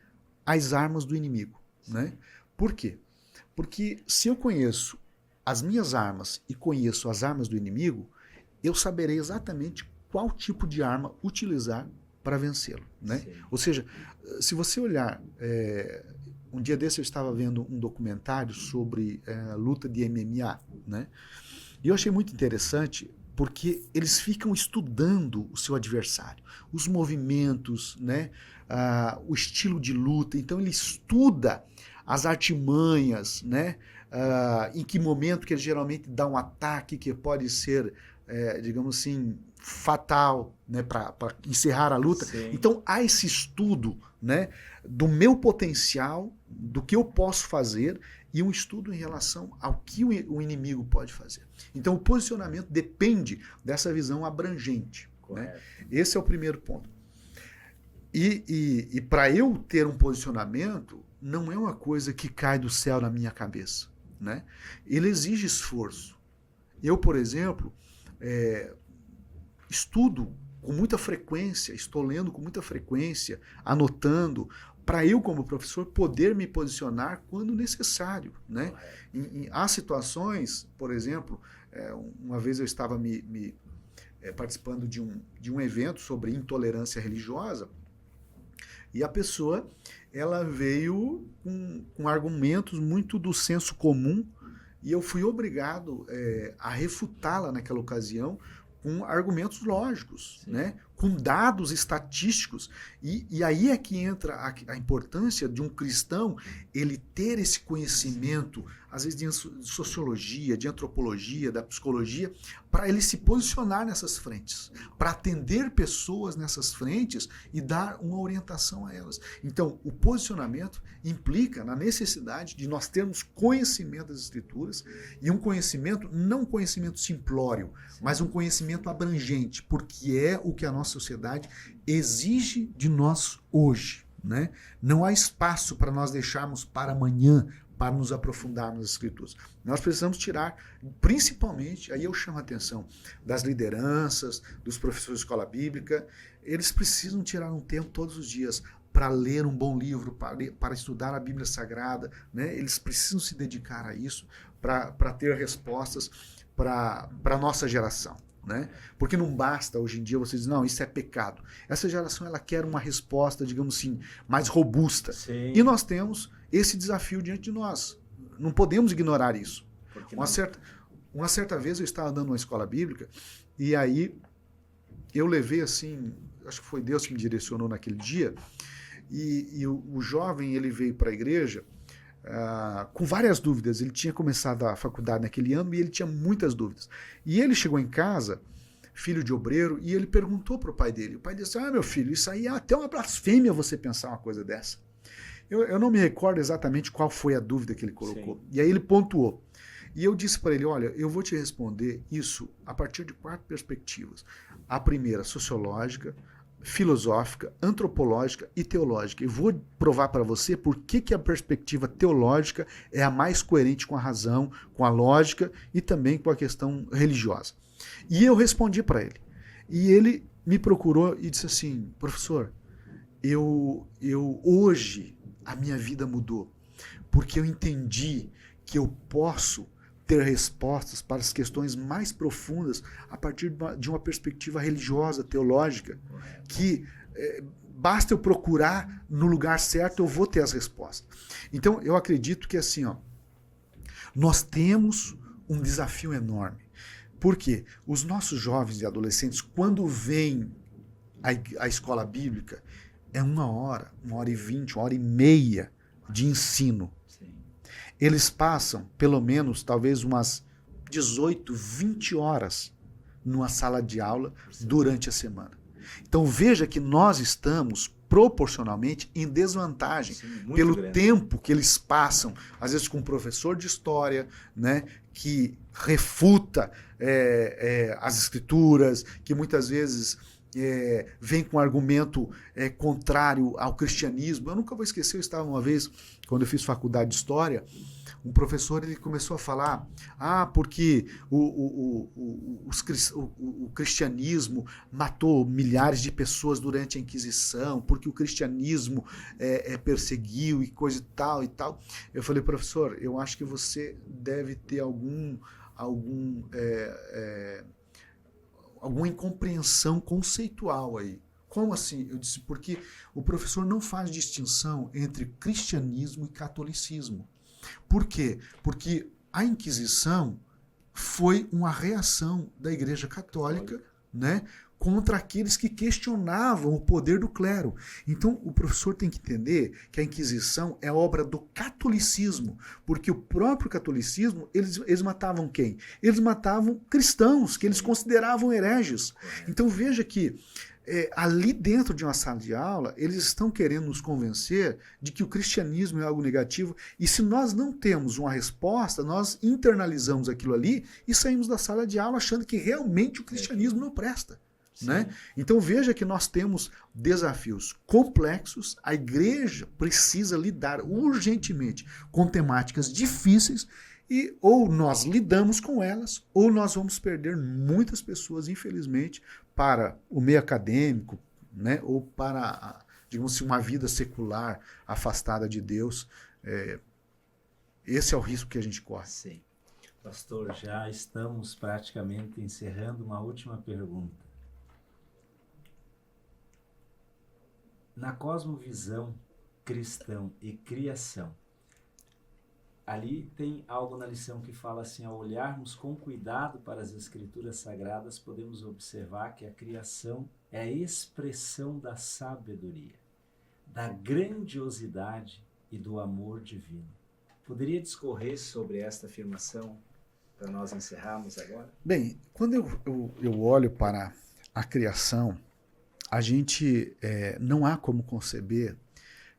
as armas do inimigo. Né? Por quê? Porque se eu conheço as minhas armas e conheço as armas do inimigo, eu saberei exatamente qual tipo de arma utilizar para vencê-lo. Né? Ou seja, se você olhar, um dia desse eu estava vendo um documentário sobre luta de MMA, né? E eu achei muito interessante porque eles ficam estudando o seu adversário, os movimentos, né? O estilo de luta. Então ele estuda as artimanhas, né? Em que momento que ele geralmente dá um ataque que pode ser, digamos assim, fatal, né, para encerrar a luta. Sim. Então há esse estudo, né, do meu potencial, do que eu posso fazer e um estudo em relação ao que o inimigo pode fazer. Então o posicionamento depende dessa visão abrangente. Né? Esse é o primeiro ponto. E para eu ter um posicionamento, não é uma coisa que cai do céu na minha cabeça. Né? Ele exige esforço. Eu, por exemplo, estudo com muita frequência, estou lendo com muita frequência, anotando, para eu, como professor, poder me posicionar quando necessário. Né? Há situações, por exemplo, uma vez eu estava participando de um evento sobre intolerância religiosa, e a pessoa ela veio com argumentos muito do senso comum, e eu fui obrigado a refutá-la naquela ocasião com argumentos lógicos, né? Com dados estatísticos. E aí é que entra a importância de um cristão ele ter esse conhecimento, às vezes de sociologia, de antropologia, da psicologia, para ele se posicionar nessas frentes, para atender pessoas nessas frentes e dar uma orientação a elas. Então, o posicionamento implica na necessidade de nós termos conhecimento das Escrituras e um conhecimento, não um conhecimento simplório, mas um conhecimento abrangente, porque é o que a nossa sociedade exige de nós hoje. Né? Não há espaço para nós deixarmos para amanhã, para nos aprofundarmos nas Escrituras. Nós precisamos tirar, principalmente, aí eu chamo a atenção das lideranças, dos professores de escola bíblica, eles precisam tirar um tempo todos os dias para ler um bom livro, para estudar a Bíblia Sagrada, né? Eles precisam se dedicar a isso para ter respostas para a nossa geração. Né? Porque não basta hoje em dia você dizer, não, isso é pecado. Essa geração ela quer uma resposta, digamos assim, mais robusta. Sim. E nós temos esse desafio diante de nós. Não podemos ignorar isso. Uma certa vez eu estava dando uma escola bíblica e aí eu levei assim, acho que foi Deus que me direcionou naquele dia, e o jovem ele veio para a igreja com várias dúvidas. Ele tinha começado a faculdade naquele ano e ele tinha muitas dúvidas. E ele chegou em casa, filho de obreiro, e ele perguntou para o pai dele. O pai disse, meu filho, isso aí é até uma blasfêmia você pensar uma coisa dessa. Eu não me recordo exatamente qual foi a dúvida que ele colocou. Sim. E aí ele pontuou. E eu disse para ele, olha, eu vou te responder isso a partir de 4 perspectivas. A primeira, sociológica, filosófica, antropológica e teológica. E vou provar para você por que a perspectiva teológica é a mais coerente com a razão, com a lógica e também com a questão religiosa. E eu respondi para ele. E ele me procurou e disse assim, professor, eu hoje a minha vida mudou, porque eu entendi que eu posso ter respostas para as questões mais profundas a partir de uma perspectiva religiosa, teológica, que basta eu procurar no lugar certo, eu vou ter as respostas. Então, eu acredito que assim, nós temos um desafio enorme. Por quê? Os nossos jovens e adolescentes, quando vêm à escola bíblica, é 1 hora, 1h20, 1h30 de ensino. Eles passam, pelo menos, talvez umas 18, 20 horas numa sala de aula durante a semana. Então veja que nós estamos proporcionalmente em desvantagem pelo grande tempo que eles passam, às vezes com um professor de história, né, que refuta as escrituras, que muitas vezes vem com um argumento contrário ao cristianismo. Eu nunca vou esquecer, eu estava uma vez, quando eu fiz faculdade de História, um professor ele começou a falar porque o cristianismo matou milhares de pessoas durante a Inquisição, porque o cristianismo perseguiu e coisa e tal e tal. Eu falei, professor, eu acho que você deve ter alguma incompreensão conceitual aí. Como assim? Eu disse, porque o professor não faz distinção entre cristianismo e catolicismo. Por quê? Porque a Inquisição foi uma reação da Igreja Católica, né, contra aqueles que questionavam o poder do clero. Então, o professor tem que entender que a Inquisição é obra do catolicismo, porque o próprio catolicismo, eles matavam quem? Eles matavam cristãos, que eles consideravam hereges. Então, veja que ali dentro de uma sala de aula, eles estão querendo nos convencer de que o cristianismo é algo negativo, e se nós não temos uma resposta, nós internalizamos aquilo ali e saímos da sala de aula achando que realmente o cristianismo não presta. Né? Então veja que nós temos desafios complexos, a igreja precisa lidar urgentemente com temáticas difíceis, e ou nós lidamos com elas, ou nós vamos perder muitas pessoas, infelizmente, para o meio acadêmico, né? Ou para, digamos assim, uma vida secular afastada de Deus. Esse é o risco que a gente corre. Sim. Pastor, já estamos praticamente encerrando. Uma última pergunta. Na cosmovisão cristã e criação, ali tem algo na lição que fala assim: ao olharmos com cuidado para as escrituras sagradas, podemos observar que a criação é a expressão da sabedoria, da grandiosidade e do amor divino. Poderia discorrer sobre esta afirmação para nós encerrarmos agora? Bem, quando eu olho para a criação, a gente não há como conceber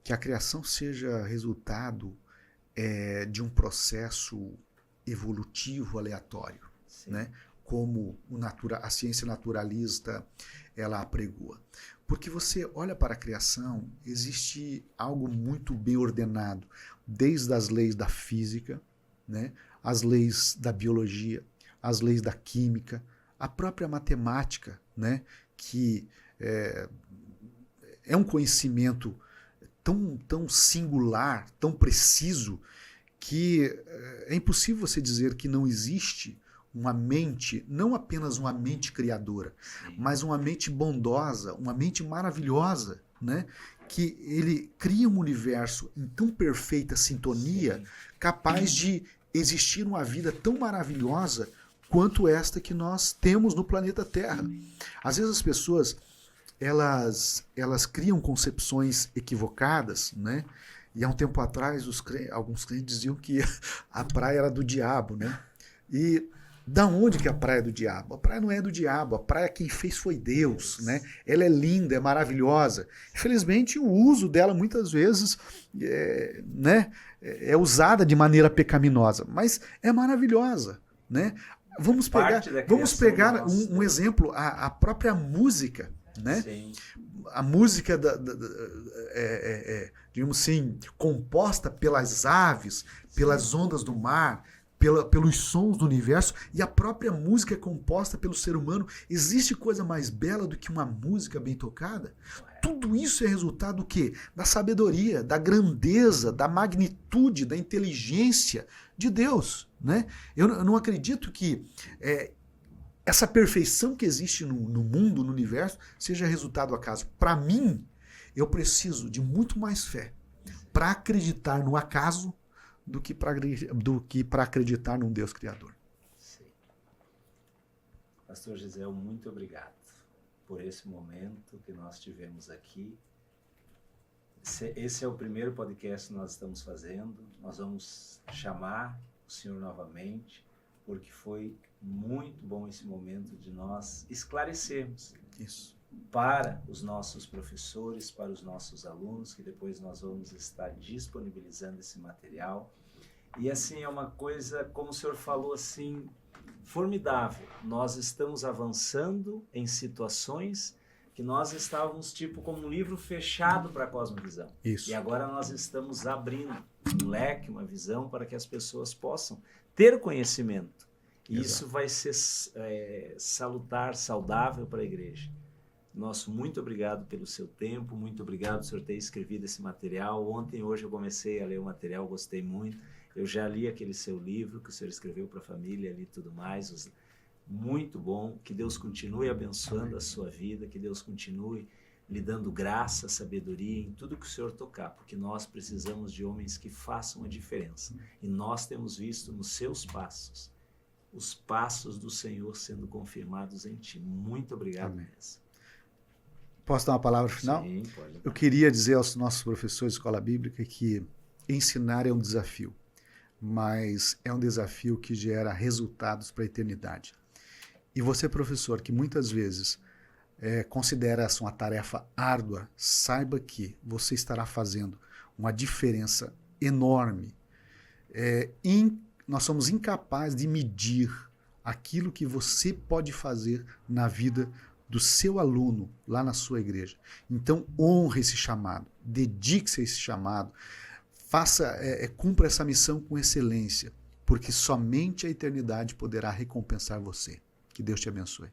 que a criação seja resultado de um processo evolutivo aleatório, né? Como a ciência naturalista ela apregoa. Porque você olha para a criação, existe algo muito bem ordenado, desde as leis da física, né? As leis da biologia, as leis da química, a própria matemática, né? Que é um conhecimento tão singular, tão preciso, que é impossível você dizer que não existe uma mente, não apenas uma mente criadora, mas uma mente bondosa, uma mente maravilhosa, né? Que ele cria um universo em tão perfeita sintonia, capaz de existir uma vida tão maravilhosa quanto esta que nós temos no planeta Terra. Às vezes as pessoas elas criam concepções equivocadas, né? E há um tempo atrás alguns crentes diziam que a praia era do diabo, né? E Da onde que a praia é do diabo? A praia não é do diabo, a praia quem fez foi Deus, né? Ela é linda, é maravilhosa. Infelizmente, o uso dela muitas vezes é usada de maneira pecaminosa, mas é maravilhosa, né? Vamos pegar um exemplo, a própria música, né? Sim. A música, digamos assim, composta pelas aves, pelas ondas do mar, pelos sons do universo, e a própria música é composta pelo ser humano. Existe coisa mais bela do que uma música bem tocada? Tudo isso é resultado do quê? Da sabedoria, da grandeza, da magnitude, da inteligência de Deus, né? Eu não acredito que essa perfeição que existe no mundo, no universo, seja resultado do acaso. Para mim, eu preciso de muito mais fé para acreditar no acaso do que para acreditar num Deus criador. Sim. Pastor Gisel, muito obrigado por esse momento que nós tivemos aqui. Esse é o primeiro podcast que nós estamos fazendo. Nós vamos chamar o senhor novamente, porque foi muito bom esse momento de nós esclarecermos Isso. para os nossos professores, para os nossos alunos, que depois nós vamos estar disponibilizando esse material. E assim, é uma coisa, como o senhor falou, assim, formidável. Nós estamos avançando em situações que nós estávamos tipo como um livro fechado para a cosmovisão. Isso. E agora nós estamos abrindo um leque, uma visão para que as pessoas possam ter conhecimento. E isso vai ser salutar, saudável para a igreja. Nosso muito obrigado pelo seu tempo, muito obrigado por o senhor ter escrevido esse material. Ontem, hoje eu comecei a ler o material, gostei muito. Eu já li aquele seu livro que o senhor escreveu para a família ali e tudo mais. Muito bom. Que Deus continue abençoando a sua vida, que Deus continue lhe dando graça, sabedoria em tudo que o senhor tocar, porque nós precisamos de homens que façam a diferença. E nós temos visto nos seus passos, os passos do Senhor sendo confirmados em ti. Muito obrigado mesmo. Posso dar uma palavra final? Sim, pode. Eu queria dizer aos nossos professores de escola bíblica que ensinar é um desafio, mas é um desafio que gera resultados para a eternidade. E você, professor, que muitas vezes considera essa uma tarefa árdua, saiba que você estará fazendo uma diferença enorme. Nós somos incapazes de medir aquilo que você pode fazer na vida do seu aluno lá na sua igreja. Então, honre esse chamado, dedique-se a esse chamado, cumpra essa missão com excelência, porque somente a eternidade poderá recompensar você. Que Deus te abençoe.